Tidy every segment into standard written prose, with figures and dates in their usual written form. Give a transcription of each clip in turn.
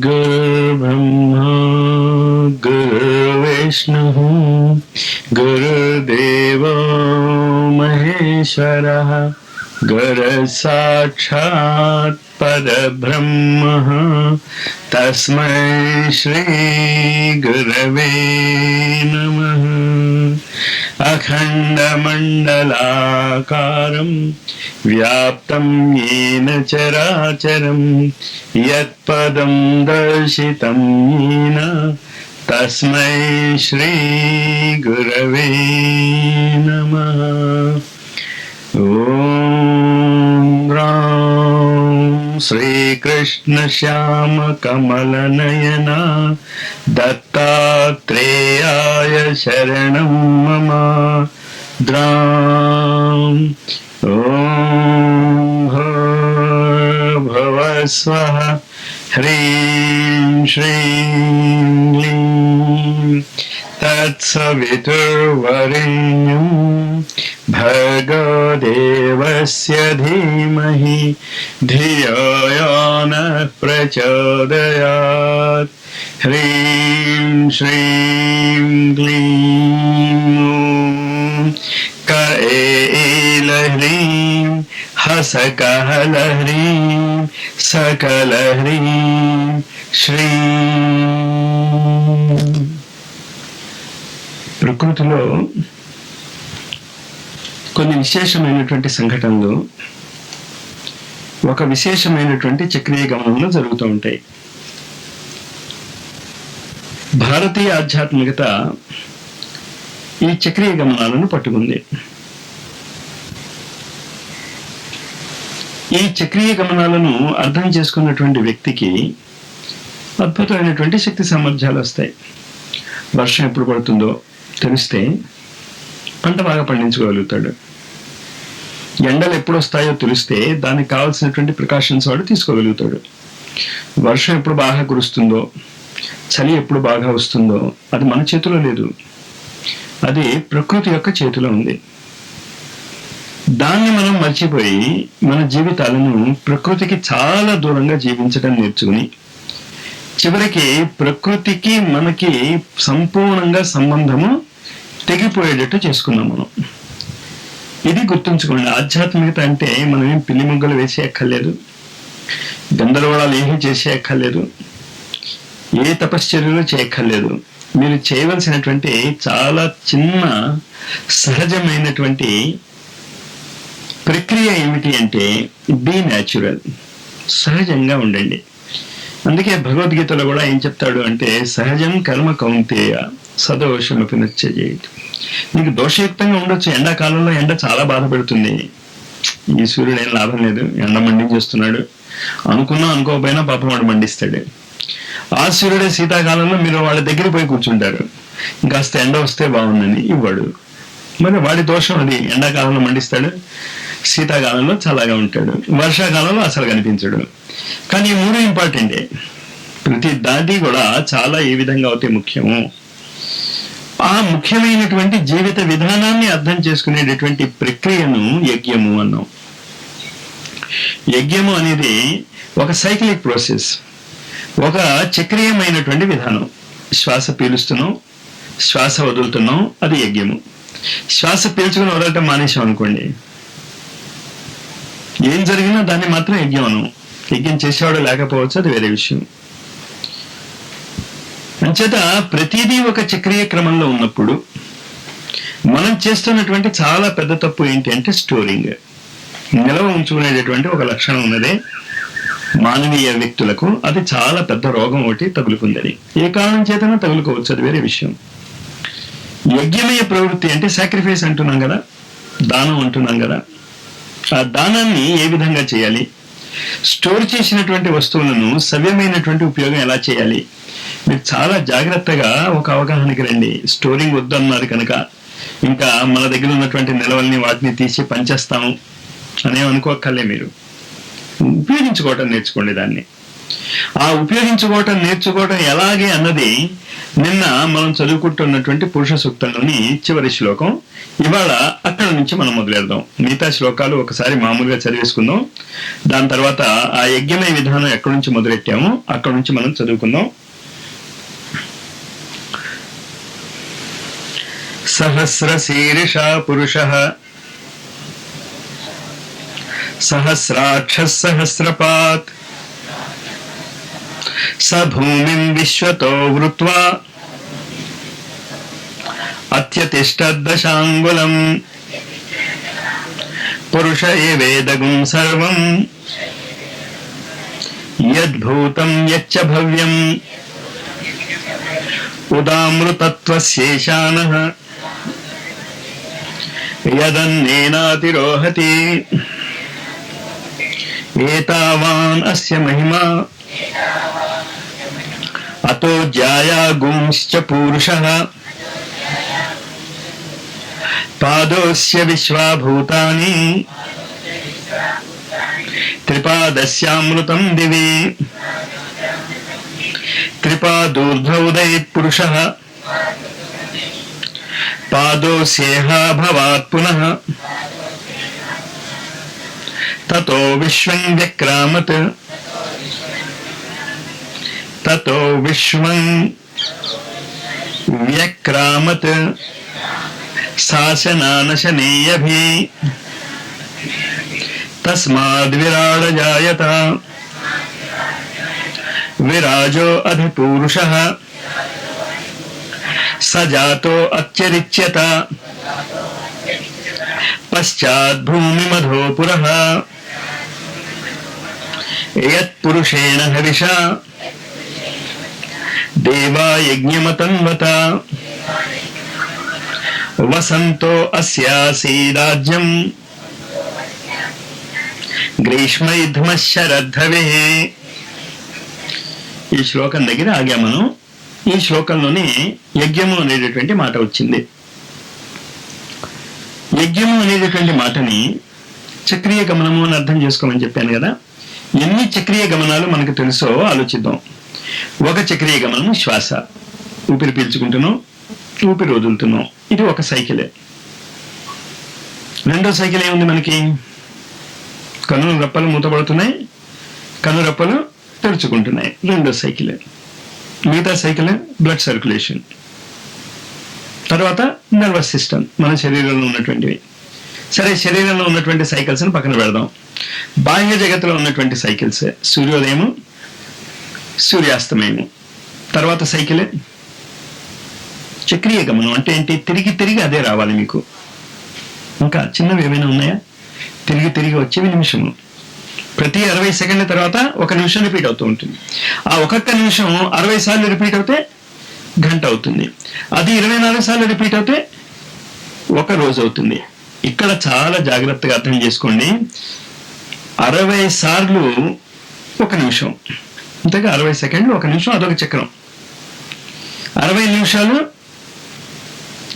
गुरुर्ब्रह्मा गुरुर्विष्णुः गुरुर्देवो महेश्वरः गुरुसाक्षात् परब्रह्मः तस्मै श्री गुरवे नमः। अखण्डमण्डलाकारं व्याप्तं येन चराचरं यत्पदं दर्शितं येन तस्मै श्री गुरवे नमः। ॐ श्रीकृष्ण श्याम कमलनयना दत्तात्रेयाय शरणं मम। ॐ भुवः स्वः ह्रीं श्रीं क्लीं तत्सवितुर्वरेण्यं भर्गोदेवस्य धीमहि धियो यो नः प्रचोदयात्। ह्रीं श्रीं क्लीं कैलह्रीं हसकहलह्रीं सकलह्रीं श्रीं। ప్రకృతిలో కొన్ని విశేషమైనటువంటి సంఘటనలు ఒక విశేషమైనటువంటి చక్రీయ గమనంలో జరుగుతూ ఉంటాయి. భారతీయ ఆధ్యాత్మికత ఈ చక్రీయ గమనాలను పట్టుకుంది. ఈ చక్రీయ గమనాలను అర్థం చేసుకున్నటువంటి వ్యక్తికి అద్భుతమైనటువంటి శక్తి సామర్థ్యాలు వస్తాయి. వర్షం ఎప్పుడు పడుతుందో తెలిస్తే పంట బాగా పండించుకోగలుగుతాడు. ఎండలు ఎప్పుడు వస్తాయో తెలిస్తే దానికి కావాల్సినటువంటి ప్రికాషన్స్ వాడు తీసుకోగలుగుతాడు. వర్షం ఎప్పుడు బాగా కురుస్తుందో, చలి ఎప్పుడు బాగా వస్తుందో అది మన చేతిలో లేదు, అది ప్రకృతి యొక్క చేతిలో ఉంది. దాన్ని మనం మర్చిపోయి మన జీవితాలను ప్రకృతికి చాలా దూరంగా జీవించడం నేర్చుకుని చివరికి ప్రకృతికి మనకి సంపూర్ణంగా సంబంధము తెగిపోయేటట్టు చేసుకున్నాం మనం. ఇది గుర్తుంచుకోండి. ఆధ్యాత్మికత అంటే మనం ఏం పిల్లి ముగ్గలు వేసే అక్కర్లేదు, గందరగోళాలు ఏమీ చేసే అక్కర్లేదు, ఏ తపశ్చర్యలు చేయక్కర్లేదు. మీరు చేయవలసినటువంటి చాలా చిన్న సహజమైనటువంటి ప్రక్రియ ఏమిటి అంటే బీ న్యాచురల్, సహజంగా ఉండండి. అందుకే భగవద్గీతలో కూడా ఏం చెప్తాడు అంటే సహజం కర్మ కౌంతేయ సదోషమపి నత్యజేత్. నీకు దోషయుక్తంగా ఉండొచ్చు. ఎండాకాలంలో ఎండ చాలా బాధ పెడుతుంది. ఈ సూర్యుడు ఏం లాభం లేదు, ఎండ మండించేస్తున్నాడు అనుకున్నా అనుకోకపోయినా పాపం వాడు మండిస్తాడు. ఆ సూర్యుడే శీతాకాలంలో మీరు వాళ్ళ దగ్గర పోయి కూర్చుంటారు, ఇంకాస్త ఎండ వస్తే బాగుందని ఇవ్వడు. మరి వాడి దోషం అది. ఎండాకాలంలో మండిస్తాడు, శీతాకాలంలో చల్లగా ఉంటాడు, వర్షాకాలంలో అసలు కనిపించడు. కానీ ఈ మూడు ఇంపార్టెంటే. ప్రతి దాది కూడా చాలా ఏ విధంగా అయితే ముఖ్యము, ఆ ముఖ్యమైనటువంటి జీవిత విధానాన్ని అర్థం చేసుకునేటటువంటి ప్రక్రియను యజ్ఞము అన్నాం. యజ్ఞము అనేది ఒక సైక్లిక్ ప్రాసెస్, ఒక చక్రీయమైనటువంటి విధానం. శ్వాస పీలుస్తున్నాం, శ్వాస వదులుతున్నాం, అది యజ్ఞము. శ్వాస పీల్చుకుని వదలటం మానేసాం అనుకోండి, ఏం జరిగినా దాన్ని మాత్రం యజ్ఞం అనం. యజ్ఞం చేసేవాడు లేకపోవచ్చు, అది వేరే విషయం. అంచేత ప్రతిదీ ఒక చక్రీయ క్రమంలో ఉన్నప్పుడు మనం చేస్తున్నటువంటి చాలా పెద్ద తప్పు ఏంటి అంటే స్టోరింగ్. నిలవ ఉంచుకునేటటువంటి ఒక లక్షణం ఉన్నదే మానవీయ వ్యక్తులకు. అది చాలా పెద్ద రోగం ఒకటి తగులుకుంది. ఏ కారణం చేతనా తగులుకోవచ్చు, అది వేరే విషయం. యజ్ఞమయ ప్రవృత్తి అంటే సాక్రిఫైస్ అంటున్నాం కదా, దానం అంటున్నాం కదా. ఆ దానాన్ని ఏ విధంగా చేయాలి, స్టోర్ చేసినటువంటి వస్తువులను సవ్యమైనటువంటి ఉపయోగం ఎలా చేయాలి, మీరు చాలా జాగ్రత్తగా ఒక అవగాహనకి రండి. స్టోరింగ్ వద్దన్నారు కనుక ఇంకా మన దగ్గర ఉన్నటువంటి నిలవల్ని వాటిని తీసి పంచేస్తాము అనే అనుకోక్కర్లే. మీరు ఉపయోగించుకోవటం నేర్చుకోండి దాన్ని. ఆ ఉపయోగించుకోవటం నేర్చుకోవటం ఎలాగే అన్నది నిన్న మనం చదువుకుంటున్నటువంటి పురుష సూక్తంలోని చివరి శ్లోకం. ఇవాళ అక్కడ నుంచి మనం మొదలెడదాం. మిగతా శ్లోకాలు ఒకసారి మామూలుగా చదివేసుకుందాం. దాని తర్వాత ఆ యజ్ఞమయ విధానం ఎక్కడి నుంచి మొదలెట్టామో అక్కడ నుంచి మనం చదువుకుందాం. సహస్రశీర్ష పురుషః సహస్రాక్షః సహస్రపాత్ స భూమిం విశ్వతో వృత్వా అత్యతిష్టదశాంగులం పురుష ఏవేదగుం సర్వం యద్భూతం యచ్చ భవ్యం ఉదామృతత్వస్యేషానః యదన్నేనాతిరోహతి ఏతావాన్ అస్య మహిమా అతో జ్యాయాగుంశ్చ పురుషః పాదోస్య విశ్వాభూతాని త్రిపాదస్యామృతం దివి త్రిపాదూర్ధ్వోదయేత్ పురుషః పాదోస్యేహ భవాత్ పునః తతో విశ్వం వ్యక్రామత్ తతో విశ్వం వ్యక్రామత్ శాసనానశనేయభి తస్మాద్ జాయత విరాజో అధిపూరుషః సజాతో అత్యరిచ్యత పశ్చాద్ భూమిమధో పురః యత్పురుషేణ హవిషా దేవా యజ్ఞమతన్వత వసంతో అస్యాసీరాజ్యం గ్రీష్మైధ్మశరద్ధవేః. ఈ శ్లోకం దగ్గర ఆగా మనం. ఈ శ్లోకంలోనే యజ్ఞము అనేటటువంటి మాట వచ్చింది. యజ్ఞము అనేటటువంటి మాటని చక్రీయ గమనము అని అర్థం చేసుకోమని చెప్పాను కదా. ఎన్ని చక్రీయ గమనాలు మనకు తెలుసో ఆలోచిద్దాం. ఒక చక్రీయ గమనం శ్వాస, ఊపిరి పీల్చుకుంటున్నాం, ఊపిరి వదులుతున్నాం, ఇది ఒక సైకిలే. రెండో సైకిల్ ఏముంది మనకి? కన్ను రెప్పలు మూతపడుతున్నాయి, కన్ను రెప్పలు తెరుచుకుంటున్నాయి, రెండో సైకిలే. మిగతా సైకిల్ బ్లడ్ సర్క్యులేషన్. తర్వాత నర్వస్ సిస్టమ్, మన శరీరంలో ఉన్నటువంటివి. సరే, శరీరంలో ఉన్నటువంటి సైకిల్స్ని పక్కన పెడదాం. బాహ్య జగత్తులో ఉన్నటువంటి సైకిల్స్ సూర్యోదయము, సూర్యాస్తమయము. తర్వాత సైకిలే చక్రీయ గమనం. అంటే ఏంటి? తిరిగి తిరిగి అదే రావాలి మీకు. ఇంకా చిన్నవి ఏమైనా ఉన్నాయా? తిరిగి తిరిగి వచ్చేవి నిమిషము. ప్రతి 60 సెకండ్ల తర్వాత 1 నిమిషం రిపీట్ అవుతూ ఉంటుంది. ఆ ఒక్కొక్క నిమిషం 60 సార్లు రిపీట్ అవుతే గంట అవుతుంది. అది 24 సార్లు రిపీట్ అవుతే 1 రోజు అవుతుంది. ఇక్కడ చాలా జాగ్రత్తగా అర్థం చేసుకోండి. 60 సార్లు 1 నిమిషం, అంతేగా 60 సెకండ్లు 1 నిమిషం, అదొక చక్రం. 60 నిమిషాలు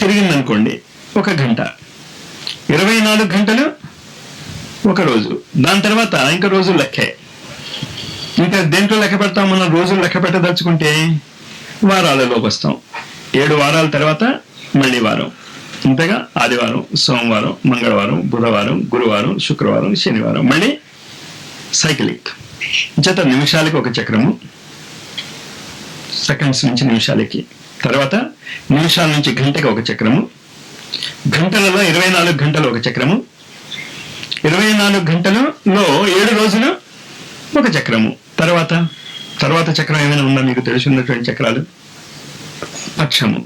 తిరిగిందనుకోండి 1 గంట. 24 గంటలు 1 రోజు. దాని తర్వాత ఇంకా రోజులు లెక్కే. ఇంకా దేంట్లో లెక్క పెడతాం మనం? రోజులు లెక్క పెట్టదలుచుకుంటే వారాలలోకి వస్తాం. 7 వారాల తర్వాత మళ్ళీ వారం, అంతేగా. ఆదివారం, సోమవారం, మంగళవారం, బుధవారం, గురువారం, శుక్రవారం, శనివారం, మళ్ళీ సైకిలిక్. చేత నిమిషాలకి 1 చక్రము, సెకండ్స్ నుంచి నిమిషాలకి. తర్వాత నిమిషాల నుంచి గంటకి 1 చక్రము, గంటలలో 24 గంటలు 1 చక్రము, 24 గంటలలో 7 రోజులు 1 చక్రము. తర్వాత చక్రం ఏమైనా ఉందా మీకు తెలుసున్నటువంటి చక్రాలు? పక్షము,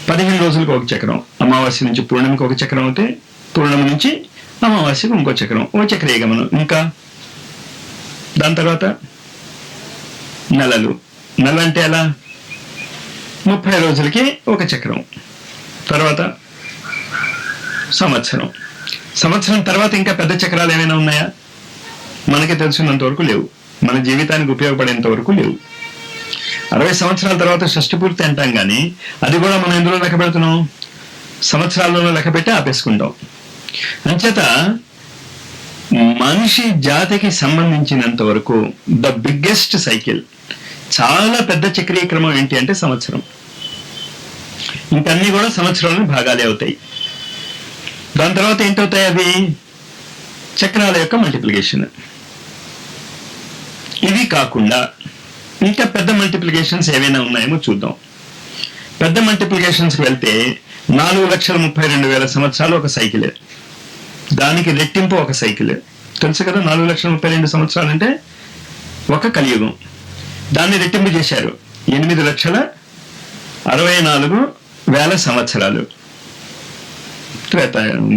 15 రోజులకు 1 చక్రం. అమావాస్య నుంచి పూర్ణమికి 1 చక్రం అవుతే, పూర్ణమి నుంచి అమావాస్యకు ఇంకో చక్రం, ఓ చక్రీయ గమనం. ఇంకా దాని తర్వాత నెలలు. నెల అంటే ఎలా? 30 రోజులకి 1 చక్రం. తర్వాత సంవత్సరం. సంవత్సరం తర్వాత ఇంకా పెద్ద చక్రాలు ఏమైనా ఉన్నాయా? మనకి తెలిసినంత వరకు లేవు. మన జీవితానికి ఉపయోగపడేంత వరకు లేవు. 60 సంవత్సరాల తర్వాత షష్టి పూర్తి అంటాం, కానీ అది కూడా మనం ఎందులో లెక్క పెడుతున్నాం? సంవత్సరాల్లోనూ లెక్క పెట్టి ఆపేసుకుంటాం. అంచేత మనిషి జాతికి సంబంధించినంత వరకు ద బిగ్గెస్ట్ సైకిల్, చాలా పెద్ద చక్రీయ క్రమం ఏంటి అంటే సంవత్సరం. ఇంకన్నీ కూడా సంవత్సరంలో భాగాలే అవుతాయి. దాని తర్వాత ఏంటవుతాయి? అవి చక్రాల యొక్క మల్టిప్లికేషన్. ఇవి కాకుండా ఇంకా పెద్ద మల్టిప్లికేషన్స్ ఏవైనా ఉన్నాయేమో చూద్దాం. పెద్ద మల్టిప్లికేషన్స్కి వెళ్తే 4,32,000 సంవత్సరాలు ఒక సైకిలే. దానికి రెట్టింపు ఒక సైకిల్. తెలుసు కదా, 4,32,000 సంవత్సరాలు అంటే ఒక కలియుగం. దాన్ని రెట్టింపు చేశారు 8,64,000 సంవత్సరాలు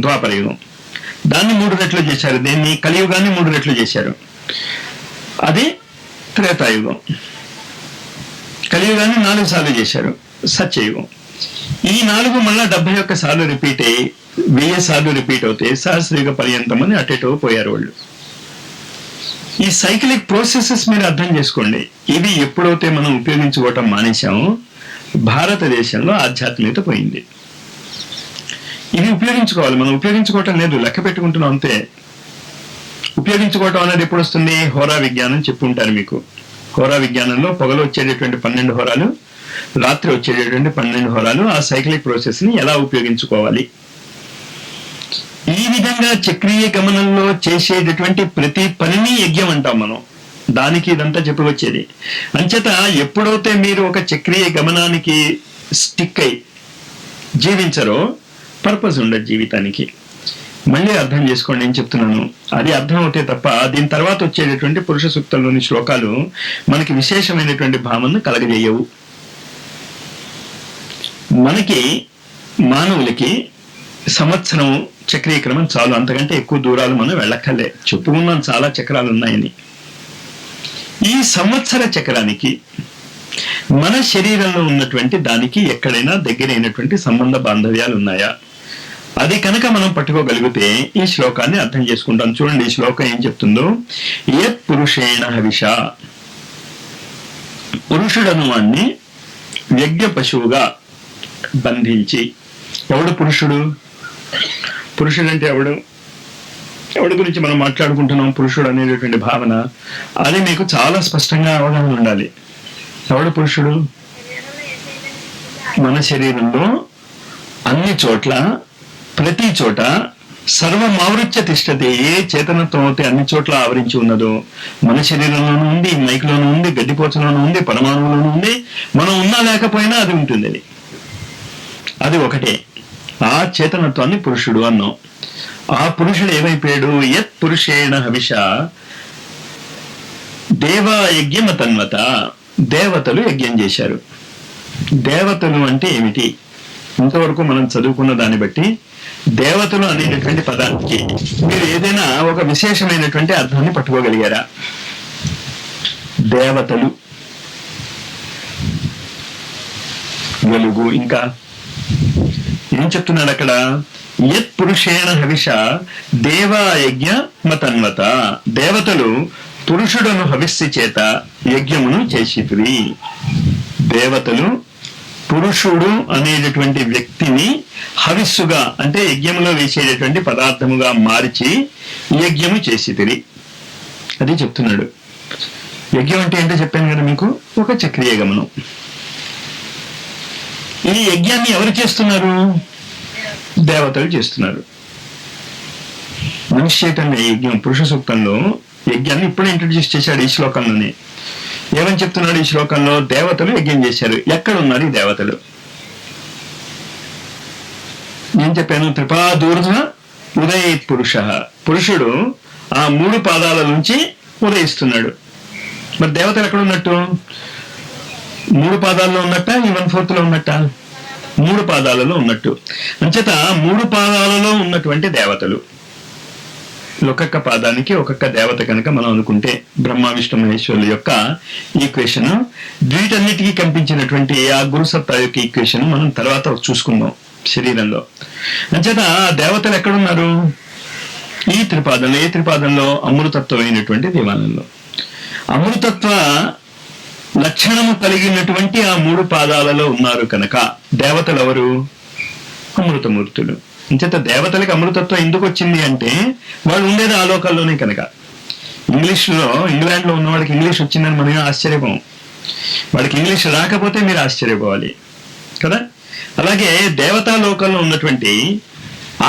ద్వాపర యుగం. దాన్ని 3 రెట్లు చేశారు. దీన్ని కలియుగాన్ని 3 రెట్లు చేశారు. అది త్రేతాయుగం. కలియుగాన్ని 4 సార్లు చేశారు, సత్యయుగం. ఈ 4 మళ్ళా 71 సార్లు రిపీట్ అయ్యి 1000 సార్లు రిపీట్ అవుతాయి. సహస్రయుగ పర్యంతం అని అటేటో పోయారు వాళ్ళు. ఈ సైక్లిక్ ప్రాసెసెస్ మీరు అర్థం చేసుకోండి. ఇవి ఎప్పుడైతే మనం ఉపయోగించుకోవటం మానేశామో భారతదేశంలో ఆధ్యాత్మికత పోయింది. ఇవి ఉపయోగించుకోవాలి. మనం ఉపయోగించుకోవటం లేదు, లెక్క పెట్టుకుంటున్నాం అంతే. ఉపయోగించుకోవటం అనేది ఎప్పుడు వస్తుంది? హోరా విజ్ఞానం చెప్పుంటారు మీకు. హోరా విజ్ఞానంలో పొగలు వచ్చేటటువంటి 12 హోరాలు, రాత్రి వచ్చేటటువంటి 12 హోరాలు, ఆ సైక్లిక్ ప్రాసెస్ ని ఎలా ఉపయోగించుకోవాలి. ఈ విధంగా చక్రీయ గమనంలో చేసేటటువంటి ప్రతి పనిని యజ్ఞం అంటాం మనం. దానికి ఇదంతా చెప్పుకొచ్చేది. అంచేత ఎప్పుడైతే మీరు ఒక చక్రీయ గమనానికి స్టిక్ అయి జీవించరో పర్పస్ ఉండదు జీవితానికి. మళ్ళీ అర్థం చేసుకోండి ఏం చెప్తున్నాను. అది అర్థం అవుతే తప్ప దీని తర్వాత వచ్చేటటువంటి పురుష సూక్తంలోని శ్లోకాలు మనకి విశేషమైనటువంటి భావనను కలగజేయవు. మనకి మానవులకి సంవత్సరం చక్రీయ క్రమం చాలు, అంతకంటే ఎక్కువ దూరాలు మనం వెళ్ళక్కర్లే. చెప్పుకున్నాం చాలా చక్రాలు ఉన్నాయని. ఈ సంవత్సర చక్రానికి మన శరీరంలో ఉన్నటువంటి దానికి ఎక్కడైనా దగ్గరైనటువంటి సంబంధ బాంధవ్యాలు ఉన్నాయా? అది కనుక మనం పట్టుకోగలిగితే ఈ శ్లోకాన్ని అర్థం చేసుకుంటాం. చూడండి ఈ శ్లోకం ఏం చెప్తుందో. యత్ పురుషేణ హవిష, పురుషుడను వాణ్ణి యజ్ఞ పశువుగా బంధించి. ఎవడు పురుషుడు? పురుషుడు అంటే ఎవడు? ఎవడి గురించి మనం మాట్లాడుకుంటున్నాం? పురుషుడు అనేటటువంటి భావన అది మీకు చాలా స్పష్టంగా అవగాహన ఉండాలి. ఎవడు పురుషుడు? మన శరీరంలో అన్ని చోట్ల, ప్రతి చోట సర్వమావృత్య తిష్టతే, ఏ చేతనత్వం అయితే అన్ని చోట్ల ఆవరించి ఉన్నదో, మన శరీరంలోనూ ఉంది, మైక్లోనూ ఉంది, గడ్డిపోచలోనూ ఉంది, పరమాణువులోనూ ఉంది. మనం ఉన్నా లేకపోయినా అది ఉంటుంది. అది ఒకటే. ఆ చేతనత్వాన్ని పురుషుడు అన్నాం. ఆ పురుషుడు ఏమైపోయాడు? యత్ పురుషేణ హవిష దేవాయజ్ఞమ తన్వత, దేవతలు యజ్ఞం చేశారు. దేవతలు అంటే ఏమిటి? ఇంతవరకు మనం చదువుకున్న దాన్ని బట్టి దేవతలు అనేటటువంటి పదానికి మీరు ఏదైనా ఒక విశేషమైనటువంటి అర్థాన్ని పట్టుకోగలిగారా? దేవతలు, వెలుగు, ఇంకా ఏం చెప్తున్నాడు అక్కడ? యత్ పురుషేణ హవిష దేవాయజ్ఞ మతన్వత, దేవతలు పురుషుడను హవిస్సు చేత యజ్ఞమును చేసిరి. దేవతలు పురుషుడు అనేటటువంటి వ్యక్తిని హవిస్సుగా అంటే యజ్ఞములో వేసేటటువంటి పదార్థముగా మార్చి యజ్ఞము చేసిరి. అది చెప్తున్నాడు. యజ్ఞం అంటే ఏంటో చెప్పాను కదా మీకు, ఒక చక్రీయ గమనం. ఈ యజ్ఞాన్ని ఎవరు చేస్తున్నారు? దేవతలు చేస్తున్నారు. మనిషి చైతన్య యజ్ఞం పురుష సూక్తంలో యజ్ఞాన్ని ఇప్పుడు ఇంట్రడ్యూస్ చేశాడు ఈ శ్లోకంలోనే. ఏమని చెప్తున్నాడు ఈ శ్లోకంలో? దేవతలు యజ్ఞం చేశారు. ఎక్కడ ఉన్నారు ఈ దేవతలు? నేను చెప్పాను త్రిపాదూర్ధ ఉదయ పురుష, పురుషుడు ఆ 3 పాదాల నుంచి ఉదయిస్తున్నాడు. మరి దేవతలు ఎక్కడ ఉన్నట్టు? 3 పాదాల్లో ఉన్నట్ట, ఈ 1/4 లో ఉన్నట్ట? 3 పాదాలలో ఉన్నట్టు. అంచేత 3 పాదాలలో ఉన్నటువంటి దేవతలు, ఒక్కొక్క పాదానికి ఒక్కొక్క దేవత కనుక మనం అనుకుంటే బ్రహ్మ విష్ణు మహేశ్వరుల యొక్క ఈక్వేషన్, వీటన్నిటికీ కనిపించినటువంటి ఆ గురుసత్తా యొక్క ఈక్వేషన్ మనం తర్వాత చూసుకుందాం శరీరంలో. అంచేత ఆ దేవతలు ఎక్కడున్నారు? ఈ త్రిపాదంలో. ఏ త్రిపాదంలో? అమృతత్వమైనటువంటి దేవాలయంలో. అమృతత్వ లక్షణము కలిగినటువంటి ఆ 3 పాదాలలో ఉన్నారు కనుక దేవతలు ఎవరు? అమృతమూర్తులు. అంచేత దేవతలకి అమృతత్వం ఎందుకు వచ్చింది అంటే వాళ్ళు ఉండేది ఆ లోకాల్లోనే కనుక. ఇంగ్లాండ్లో ఉన్న వాడికి ఇంగ్లీష్ వచ్చిందని మనం ఆశ్చర్యపోం, వాడికి ఇంగ్లీష్ రాకపోతే మీరు ఆశ్చర్యపోవాలి కదా. అలాగే దేవతా లోకంలో ఉన్నటువంటి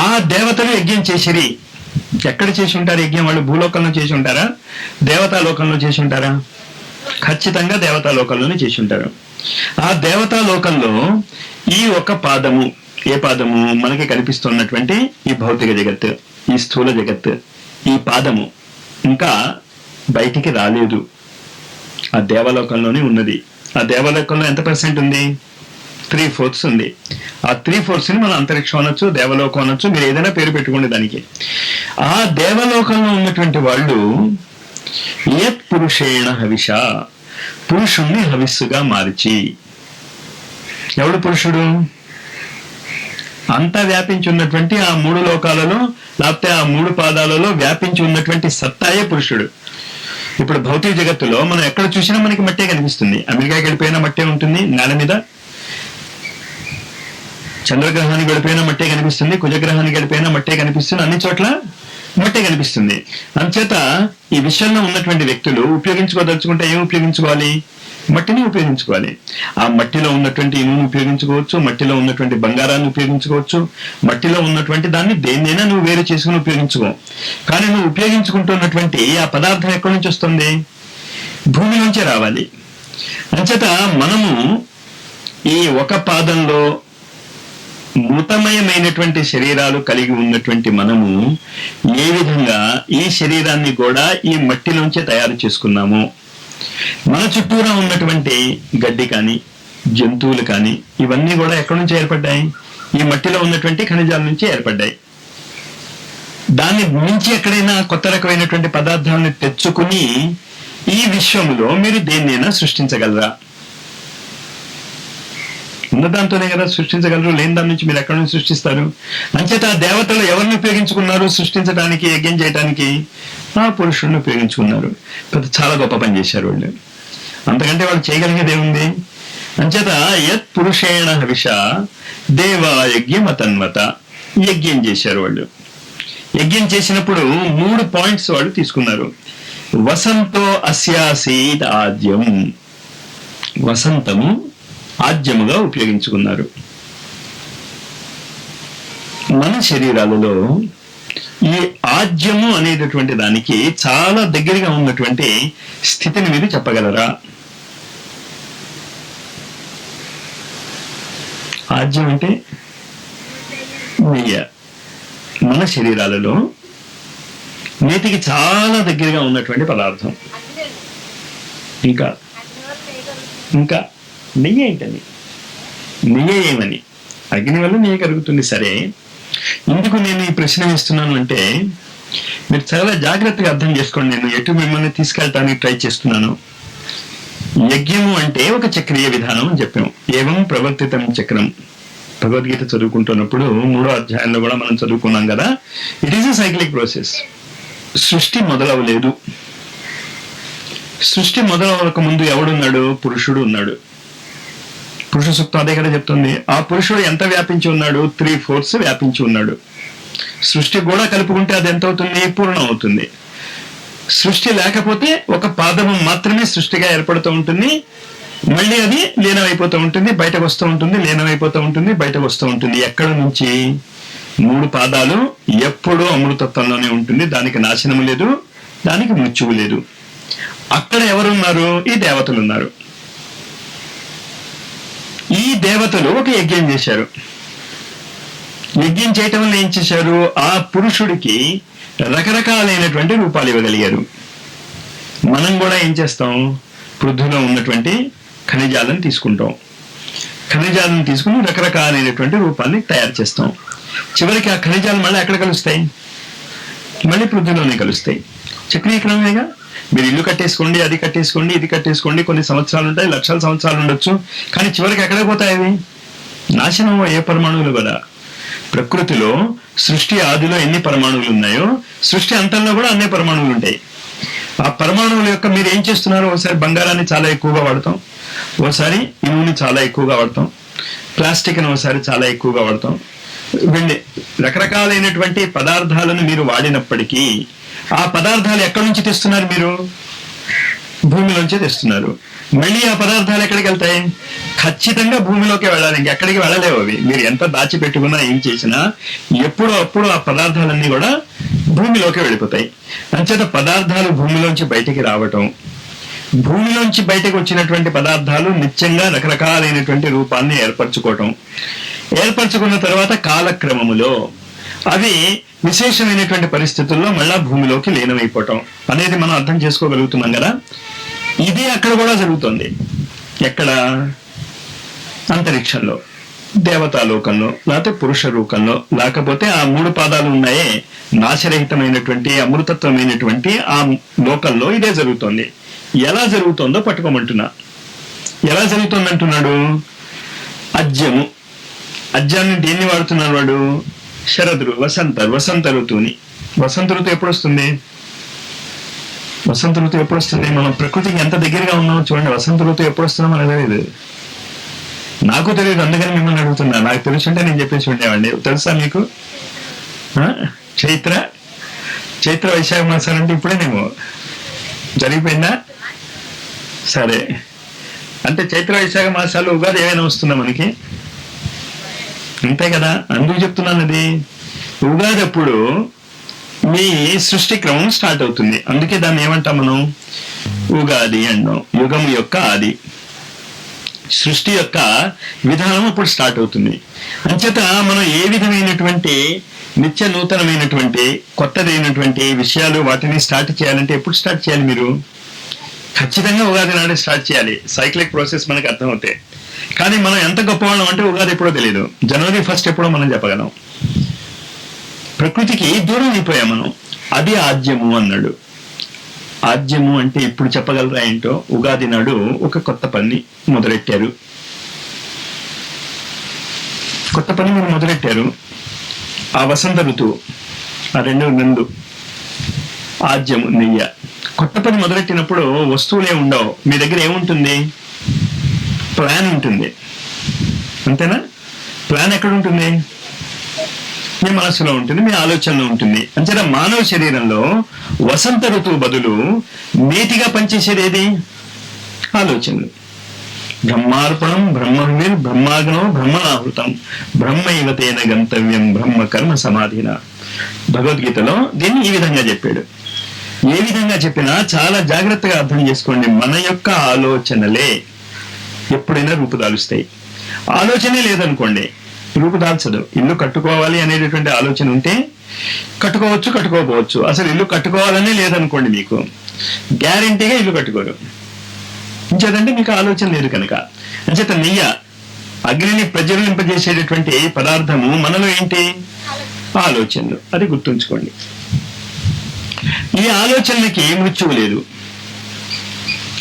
ఆ దేవతలు యజ్ఞం చేసిరి. ఎక్కడ చేసి ఉంటారు యజ్ఞం? వాళ్ళు భూలోకంలో చేసి ఉంటారా, దేవతా లోకంలో చేసి ఉంటారా? ఖచ్చితంగా దేవతా లోకంలోనే చేసి ఉంటారు. ఆ దేవతా లోకంలో ఈ ఒక పాదము, ఏ పాదము? మనకి కనిపిస్తున్నటువంటి ఈ భౌతిక జగత్, ఈ స్థూల జగత్, ఈ పాదము ఇంకా బయటికి రాలేదు, ఆ దేవలోకంలోనే ఉన్నది. ఆ దేవలోకంలో ఎంత % ఉంది? 3/4 ఉంది. ఆ 3/4 మనం అంతరిక్షం అనొచ్చు, దేవలోకం అనొచ్చు, మీరు ఏదైనా పేరు పెట్టుకోండి దానికి. ఆ దేవలోకంలో ఉన్నటువంటి వాళ్ళు యత్ పురుషేణ హవిష, పురుషుణ్ణి హవిస్సుగా మార్చి. ఎవడు పురుషుడు? అంతా వ్యాపించి ఉన్నటువంటి ఆ 3 లోకాలలో, లేకపోతే ఆ 3 పాదాలలో వ్యాపించి ఉన్నటువంటి సత్తాయే పురుషుడు. ఇప్పుడు భౌతిక జగత్తులో మనం ఎక్కడ చూసినా మనకి మట్టే కనిపిస్తుంది. అమెరికాకి వెళ్ళిపోయినా మట్టే ఉంటుంది నేల మీద, చంద్రగ్రహానికి వెళ్ళిపోయినా మట్టే కనిపిస్తుంది, కుజగ్రహానికి వెళ్ళిపోయినా మట్టే కనిపిస్తుంది, అన్ని చోట్ల మట్టే కనిపిస్తుంది. అంచేత ఈ విషయంలో ఉన్నటువంటి వ్యక్తులు ఉపయోగించుకోదలుచుకుంటే ఏం ఉపయోగించుకోవాలి? మట్టిని ఉపయోగించుకోవాలి. ఆ మట్టిలో ఉన్నటువంటి ఇనుమును ఉపయోగించుకోవచ్చు, మట్టిలో ఉన్నటువంటి బంగారాన్ని ఉపయోగించుకోవచ్చు, మట్టిలో ఉన్నటువంటి దాన్ని దేన్నైనా నువ్వు వేరు చేసుకుని ఉపయోగించుకో. కానీ నువ్వు ఉపయోగించుకుంటున్నటువంటి ఆ పదార్థం ఎక్కడి నుంచి వస్తుంది? భూమి నుంచే రావాలి. అంచేత మనము ఈ ఒక పాదంలో మృతమయమైనటువంటి శరీరాలు కలిగి ఉన్నటువంటి మనము ఏ విధంగా ఈ శరీరాన్ని కూడా ఈ మట్టిలోంచే తయారు చేసుకున్నాము. మన చుట్టూరా ఉన్నటువంటి గడ్డి కానీ, జంతువులు కానీ, ఇవన్నీ కూడా ఎక్కడి నుంచి ఏర్పడ్డాయి? ఈ మట్టిలో ఉన్నటువంటి ఖనిజాల నుంచి ఏర్పడ్డాయి. దాన్ని మించి ఎక్కడైనా కొత్త రకమైనటువంటి పదార్థాలను తెచ్చుకుని ఈ విశ్వంలో మీరు దేన్నైనా సృష్టించగలరా? ఉన్నదాంతోనే కదా సృష్టించగలరు, లేని దాని నుంచి మీరు ఎక్కడి నుంచి సృష్టిస్తారు? అంచేత ఆ దేవతలు ఎవరిని ఉపయోగించుకున్నారు సృష్టించడానికి, యజ్ఞం చేయడానికి? ఆ పురుషుడిని ఉపయోగించుకున్నారు. చాలా గొప్ప పని చేశారు వాళ్ళు. అంతకంటే వాళ్ళు చేయగలిగేది ఏముంది? అంచేత యత్ పురుషేణ హవిష దేవా యజ్ఞం అతన్వత, యజ్ఞం చేశారు వాళ్ళు. యజ్ఞం చేసినప్పుడు 3 పాయింట్స్ వాళ్ళు తీసుకున్నారు. వసంతో అస్యాసీద్ ఆద్యం, వసంతము ఆద్యముగా ఉపయోగించుకున్నారు. మన శరీరాలలో ఈ ఆద్యము అనేటటువంటి దానికి చాలా దగ్గరగా ఉన్నటువంటి స్థితిని మీరు చెప్పగలరా? ఆద్యం అంటే నెయ్యి. మన శరీరాలలో నేతికి చాలా దగ్గరగా ఉన్నటువంటి పదార్థం. ఇంకా ఇంకా నెయ్యి ఏంటని? నెయ్యి ఏమని? అగ్ని వల్ల నెయ్యి కరుగుతుంది. సరే, ఎందుకు నేను ఈ ప్రశ్న వేస్తున్నాను అంటే మీరు చాలా జాగ్రత్తగా అర్థం చేసుకోండి. నేను ఎటు మిమ్మల్ని తీసుకెళ్ళటానికి ట్రై చేస్తున్నాను. యజ్ఞము అంటే ఒక చక్రీయ విధానం అని చెప్పాం. ఏవం ప్రవర్తితం చక్రం. భగవద్గీత చదువుకుంటున్నప్పుడు 3వ అధ్యాయంలో కూడా మనం చదువుకున్నాం కదా. It is a cyclic process. సృష్టి మొదలవలేదు. సృష్టి మొదలవక ముందు ఎవడున్నాడు? పురుషుడు ఉన్నాడు. పురుష సూక్తం అదే కదా చెప్తుంది. ఆ పురుషుడు ఎంత వ్యాపించి ఉన్నాడు? 3/4 వ్యాపించి ఉన్నాడు. సృష్టి కూడా కలుపుకుంటే అది ఎంత అవుతుంది? పూర్ణం అవుతుంది. సృష్టి లేకపోతే ఒక పాదము మాత్రమే సృష్టిగా ఏర్పడుతూ ఉంటుంది, మళ్ళీ అది లీనమైపోతూ ఉంటుంది, బయటకు వస్తూ ఉంటుంది, లీనమైపోతూ ఉంటుంది, బయటకు వస్తూ ఉంటుంది. ఎక్కడి నుంచి? 3 పాదాలు ఎప్పుడూ అమృతత్వంలోనే ఉంటుంది. దానికి నాశనము లేదు, దానికి మృత్యువు లేదు. అక్కడ ఎవరున్నారు? ఈ దేవతలు ఉన్నారు. ఈ దేవతలు ఒక యజ్ఞం చేశారు. యజ్ఞం చేయటం వల్ల ఏం చేశారు? ఆ పురుషుడికి రకరకాలైనటువంటి రూపాలు ఇవ్వగలిగారు. మనం కూడా ఏం చేస్తాం? పృథ్వీలో ఉన్నటువంటి ఖనిజాలను తీసుకుంటాం. ఖనిజాలను తీసుకుని రకరకాలైనటువంటి రూపాన్ని తయారు చేస్తాం. చివరికి ఆ ఖనిజాలు మళ్ళీ ఎక్కడ కలుస్తాయి? మళ్ళీ పృథ్వీలోనే కలుస్తాయి. చక్రీకరణమేగా. మీరు ఇల్లు కట్టేసుకోండి, అది కట్టేసుకోండి, ఇది కట్టేసుకోండి, కొన్ని సంవత్సరాలు ఉంటాయి, లక్షల సంవత్సరాలు ఉండొచ్చు, కానీ చివరికి ఎక్కడ పోతాయి అవి? నాశనం అయ్యే పరమాణువులు కదా. ప్రకృతిలో సృష్టి ఆదిలో ఎన్ని పరమాణువులు ఉన్నాయో సృష్టి అంతంలో కూడా అన్ని పరమాణువులు ఉంటాయి. ఆ పరమాణువుల యొక్క మీరు ఏం చేస్తున్నారు? ఒకసారి బంగారాన్ని చాలా ఎక్కువగా వాడతాం, ఒకసారి ఇనుముని చాలా ఎక్కువగా వాడతాం, ప్లాస్టిక్ని ఒకసారి చాలా ఎక్కువగా వాడతాం, వెళ్ళి రకరకాలైనటువంటి పదార్థాలను మీరు వాడినప్పటికీ ఆ పదార్థాలు ఎక్కడి నుంచి తెస్తున్నారు? మీరు భూమిలోంచి తెస్తున్నారు. మళ్ళీ ఆ పదార్థాలు ఎక్కడికి వెళ్తాయి? ఖచ్చితంగా భూమిలోకి వెళ్ళాలి, ఇంకెక్కడికి వెళ్ళలేవు అవి. మీరు ఎంత దాచిపెట్టుకున్నా ఏం చేసినా ఎప్పుడో అప్పుడు ఆ పదార్థాలన్నీ కూడా భూమిలోకి వెళ్ళిపోతాయి. అంచేత పదార్థాలు భూమిలోంచి బయటికి రావటం, భూమిలోంచి బయటకు వచ్చినటువంటి పదార్థాలు నిత్యంగా రకరకాలైనటువంటి రూపాన్ని ఏర్పరచుకున్న తర్వాత కాలక్రమములో అవి విశేషమైనటువంటి పరిస్థితుల్లో మళ్ళా భూమిలోకి లీనమైపోవటం అనేది మనం అర్థం చేసుకోగలుగుతున్నాం కదా. ఇది అక్కడ కూడా జరుగుతుంది. ఎక్కడ? అంతరిక్షంలో, దేవతాలోకంలో, లేకపోతే పురుష రూపంలో, లేకపోతే ఆ 3 పాదాలు ఉన్నాయే నాశరహితమైనటువంటి అమృతత్వమైనటువంటి ఆ లోకంలో ఇదే జరుగుతుంది. ఎలా జరుగుతుందో పట్టుకోమంటున్నా. ఎలా జరుగుతుందంటున్నాడు? అజ్యము. అజ్యాన్ని దేన్ని వాడుతున్నాడు వాడు? వసంత ఋతువుని. వసంత ఋతువు ఎప్పుడు వస్తుంది? వసంత ఋతువు ఎప్పుడు వస్తుంది? మనం ప్రకృతికి ఎంత దగ్గరగా ఉన్నామో చూడండి. వసంత ఋతువు ఎప్పుడు వస్తుందో మనకు తెలియదు. నాకు తెలియదు, అందుకని మిమ్మల్ని అడుగుతున్నా. నాకు తెలుసుంటే నేను చెప్పేసి ఉండేవాడిని. తెలుసా మీకు? చైత్ర వైశాఖ మాసాలంటే ఇప్పుడేనేమో జరిగిపోయిందా? సరే, అంటే చైత్ర వైశాఖ మాసాలు ఉగాది ఏమైనా వస్తుందా మనకి? అంతే కదా. అందుకు చెప్తున్నాను, అది ఉగాది అప్పుడు మీ సృష్టి క్రమం స్టార్ట్ అవుతుంది. అందుకే దాన్ని ఏమంటాం మనం? ఉగాది అన్నాం. యుగం యొక్క ఆది, సృష్టి యొక్క విధానం అప్పుడు స్టార్ట్ అవుతుంది. అంచేత మనం ఏ విధమైనటువంటి నిత్య నూతనమైనటువంటి కొత్తదైనటువంటి విషయాలు వాటిని స్టార్ట్ చేయాలంటే ఎప్పుడు స్టార్ట్ చేయాలి? మీరు ఖచ్చితంగా ఉగాది నాడే స్టార్ట్ చేయాలి. సైక్లిక్ ప్రాసెస్ మనకు అర్థమవుతాయి. కానీ మనం ఎంత గొప్పవాళ్ళం అంటే ఉగాది ఎప్పుడో తెలియదు, జనవరి 1 ఎప్పుడో మనం చెప్పగలం. ప్రకృతికి దూరం అయిపోయాం మనం. అది ఆద్యము అన్నాడు. ఆద్యము అంటే ఇప్పుడు చెప్పగలరా ఏంటో? ఉగాది నాడు ఒక కొత్త పని మొదలెట్టారు. కొత్త పని మీరు మొదలెట్టారు. ఆ వసంత ఋతువు, ఆ రెండు ఆద్యము నెయ్య. కొత్త పని మొదలెట్టినప్పుడు వస్తువులే ఉండవు. మీ దగ్గర ఏముంటుంది? ప్లాన్ ఉంటుంది, అంతేనా? ప్లాన్ ఎక్కడ ఉంటుంది? మీ మనసులో ఉంటుంది, మీ ఆలోచనలో ఉంటుంది. అంతేనా? మానవ శరీరంలో వసంత ఋతువు బదులు నేతిగా పనిచేసేది ఏది? ఆలోచనలు. బ్రహ్మార్పణం బ్రహ్మవిర్ బ్రహ్మాగ్నో బ్రహ్మణాహృతం బ్రహ్మైవతేన గంతవ్యం బ్రహ్మ కర్మ సమాధిన. భగవద్గీతలో దీన్ని ఈ విధంగా చెప్పాడు. ఏ విధంగా చెప్పినా చాలా జాగ్రత్తగా అర్థం చేసుకోండి. మన యొక్క ఆలోచనలే ఎప్పుడైనా రూపుదాలుస్తాయి. ఆలోచనే లేదనుకోండి, రూపుదాల్చదు. ఇల్లు కట్టుకోవాలి అనేటటువంటి ఆలోచన ఉంటే కట్టుకోవచ్చు, కట్టుకోకపోవచ్చు. అసలు ఇల్లు కట్టుకోవాలనే లేదనుకోండి, మీకు గ్యారంటీగా ఇల్లు కట్టుకోరు. ఇంచేదంటే మీకు ఆలోచన లేదు కనుక. అంచేత నెయ్య, అగ్నిని ప్రజ్వలింపజేసేటటువంటి పదార్థము మనలో ఏంటి? ఆలోచనలు. అది గుర్తుంచుకోండి. ఈ ఆలోచనలకి మృత్యువు లేదు.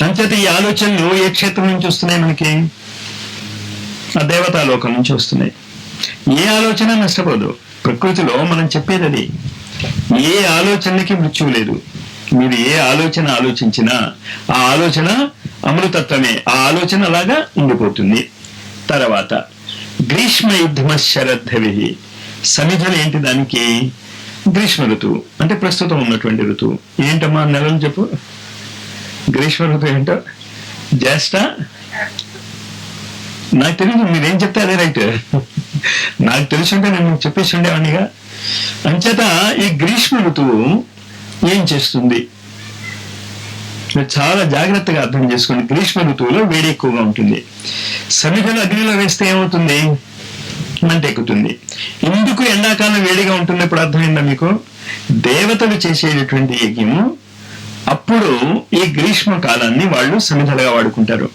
అంచేత ఈ ఆలోచనలు ఏ క్షేత్రం నుంచి వస్తున్నాయి మనకి? ఆ దేవతాలోకం నుంచి వస్తున్నాయి. ఏ ఆలోచన నష్టపోదు. ప్రకృతిలో మనం చెప్పేది అది. ఏ ఆలోచనకి మృత్యువు లేదు. మీరు ఏ ఆలోచన ఆలోచించినా ఆ ఆలోచన అమృతత్వమే. ఆ ఆలోచన అలాగా ఉండిపోతుంది. తర్వాత గ్రీష్మ యుద్ధమ శరద్ధవి. సమిధలు ఏంటి దానికి? గ్రీష్మ ఋతువు అంటే ప్రస్తుతం ఉన్నటువంటి ఋతువు. ఏంటమ్మా నెలలు చెప్పు? గ్రీష్మ ఋతువు ఏంటో? జ్యేష్ఠ? నాకు తెలియదు, మీరేం చెప్తే అదే రైట్. నాకు తెలుసుంటే నేను చెప్పేసి ఉండేవాడినిగా. అంచేత ఈ గ్రీష్మ ఋతువు ఏం చేస్తుంది? మీరు చాలా జాగ్రత్తగా అర్థం చేసుకోండి. గ్రీష్మ ఋతువులో వేడి ఎక్కువగా ఉంటుంది. సమిధలు అగ్నిలో వేస్తే ఏమవుతుంది? మంట ఎక్కుతుంది. ఎందుకు ఎండాకాలం వేడిగా ఉంటుంది? ఇప్పుడు అర్థమైందా మీకు? దేవతలు చేసేటటువంటి యజ్ఞము అప్పుడు ఈ గ్రీష్మ కాలాన్ని వాళ్ళు సమిధలుగా వాడుకుంటారు.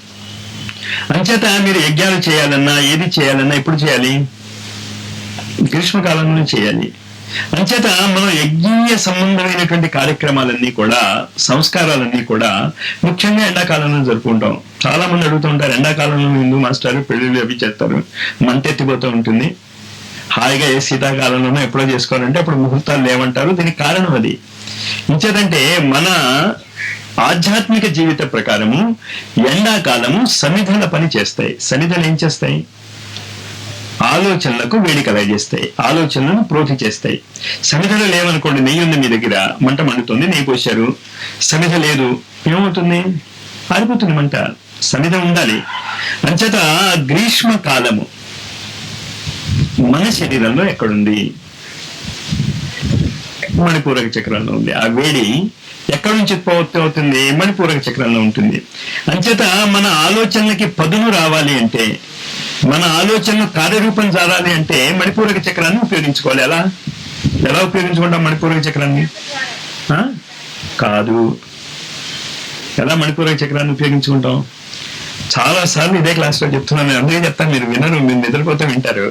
అంచేత మీరు యజ్ఞాలు చేయాలన్నా ఏది చేయాలన్నా ఎప్పుడు చేయాలి? గ్రీష్మకాలంలో చేయాలి. అంచేత మనం యజ్ఞీయ సంబంధమైనటువంటి కార్యక్రమాలన్నీ కూడా, సంస్కారాలన్నీ కూడా ముఖ్యంగా ఎండాకాలంలో జరుపుకుంటాం. చాలా మంది అడుగుతుంటారు, ఎండాకాలంలో హిందూ మాస్టర్ పెళ్లిళ్ళు అవి చేస్తారు, మంట ఎత్తిపోతూ ఉంటుంది. హాయిగా ఏ శీతాకాలంలోనో ఎప్పుడో చేసుకోవాలంటే అప్పుడు ముహూర్తాలు లేవంటారు. దీనికి కారణం అది. ఇంచేదంటే మన ఆధ్యాత్మిక జీవిత ప్రకారము ఎండాకాలము సమిధల పని చేస్తాయి. సమిధలు ఏం చేస్తాయి? ఆలోచనలకు వేడి కలగజేస్తాయి, ఆలోచనలను ప్రోధి చేస్తాయి. సమిధలు లేవనుకోండి, నెయ్యి ఉంది మీ దగ్గర, మంట మండుతుంది, నెయ్యి పోశారు. సమిధ లేదు, ఏమవుతుంది? ఆరిపోతుంది మంట. సమిధ ఉండాలి. అంచేత గ్రీష్మ కాలము మన శరీరంలో ఎక్కడుంది? మణిపూరక చక్రంలో ఉంది. ఆ వేడి ఎక్కడి నుంచి ఉత్పత్తి అవుతుంది? మణిపూరక చక్రంలో ఉంటుంది. అంచేత మన ఆలోచనలకి పదును రావాలి అంటే, మన ఆలోచనలు కార్యరూపం చాలాలి అంటే మణిపూరక చక్రాన్ని ఉపయోగించుకోవాలి. ఎలా ఉపయోగించుకుంటాం మణిపూరక చక్రాన్ని? కాదు, ఎలా మణిపూరక చక్రాన్ని ఉపయోగించుకుంటాం? చాలా సార్లు ఇదే క్లాస్లో చెప్తున్నాను, నేను అందుకే చెప్తాను, మీరు వినరు, మీరు నిద్రపోతే వింటారు.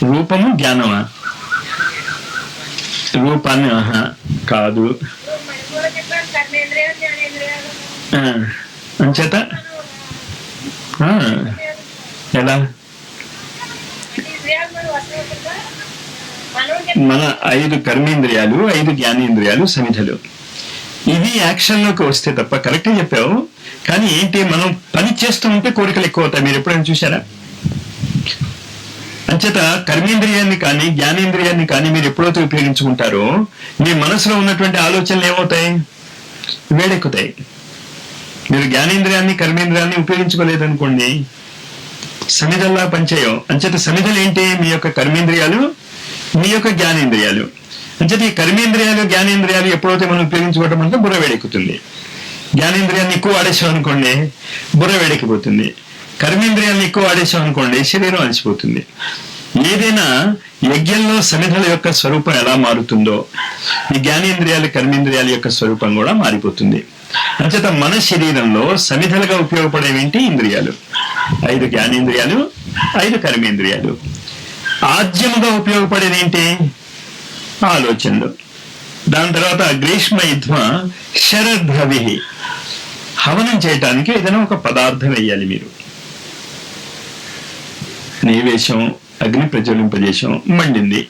రూపము జ్ఞానమా? రూపాన్ని కాదు. అంచేత ఎలా? మన 5 కర్మేంద్రియాలు, 5 జ్ఞానేంద్రియాలు, సమిధలు, ఇవి యాక్షన్లోకి వస్తే తప్ప. కరెక్ట్గా చెప్పావు, కానీ ఏంటి, మనం పని చేస్తూ ఉంటే కోరికలు ఎక్కువ అవుతాయి. మీరు ఎప్పుడైనా చూసారా? అంచేత కర్మేంద్రియాన్ని కానీ జ్ఞానేంద్రియాన్ని కానీ మీరు ఎప్పుడైతే ఉపయోగించుకుంటారో మీ మనసులో ఉన్నటువంటి ఆలోచనలు ఏమవుతాయి? వేడెక్కుతాయి. మీరు జ్ఞానేంద్రియాన్ని కర్మేంద్రియాన్ని ఉపయోగించుకోలేదనుకోండి, సమిధల్లా పనిచేయవు. అంచేత సమిధలు ఏంటి? మీ యొక్క కర్మేంద్రియాలు, మీ యొక్క జ్ఞానేంద్రియాలు. అంచేత ఈ కర్మేంద్రియాలు జ్ఞానేంద్రియాలు ఎప్పుడైతే మనం ఉపయోగించుకోవటం అంటే బుర్ర వేడెక్కుతుంది. జ్ఞానేంద్రియాన్ని ఎక్కువ వాడేసాం అనుకోండి, బుర్ర వేడెక్కిపోతుంది. కర్మేంద్రియాన్ని ఎక్కువ వాడేసాం అనుకోండి, శరీరం అలసిపోతుంది. ఏదైనా యజ్ఞంలో సమిధల యొక్క స్వరూపం ఎలా మారుతుందో ఈ జ్ఞానేంద్రియాలు కర్మేంద్రియాల యొక్క స్వరూపం కూడా మారిపోతుంది. అంచేత మన శరీరంలో సమిధలుగా ఉపయోగపడేవేంటి? ఇంద్రియాలు, 5 జ్ఞానేంద్రియాలు, 5 కర్మేంద్రియాలు. ఆద్యముగా ఉపయోగపడేది ఏంటి? ఆలోచనలు. దాని తర్వాత గ్రీష్మ యుధ్మ శరద్రవి, హవనం చేయటానికి ఏదైనా ఒక పదార్థం వేయాలి. మీరు నైవేద్యం, అగ్ని ప్రజ్వలింపజేసాం, మండింది.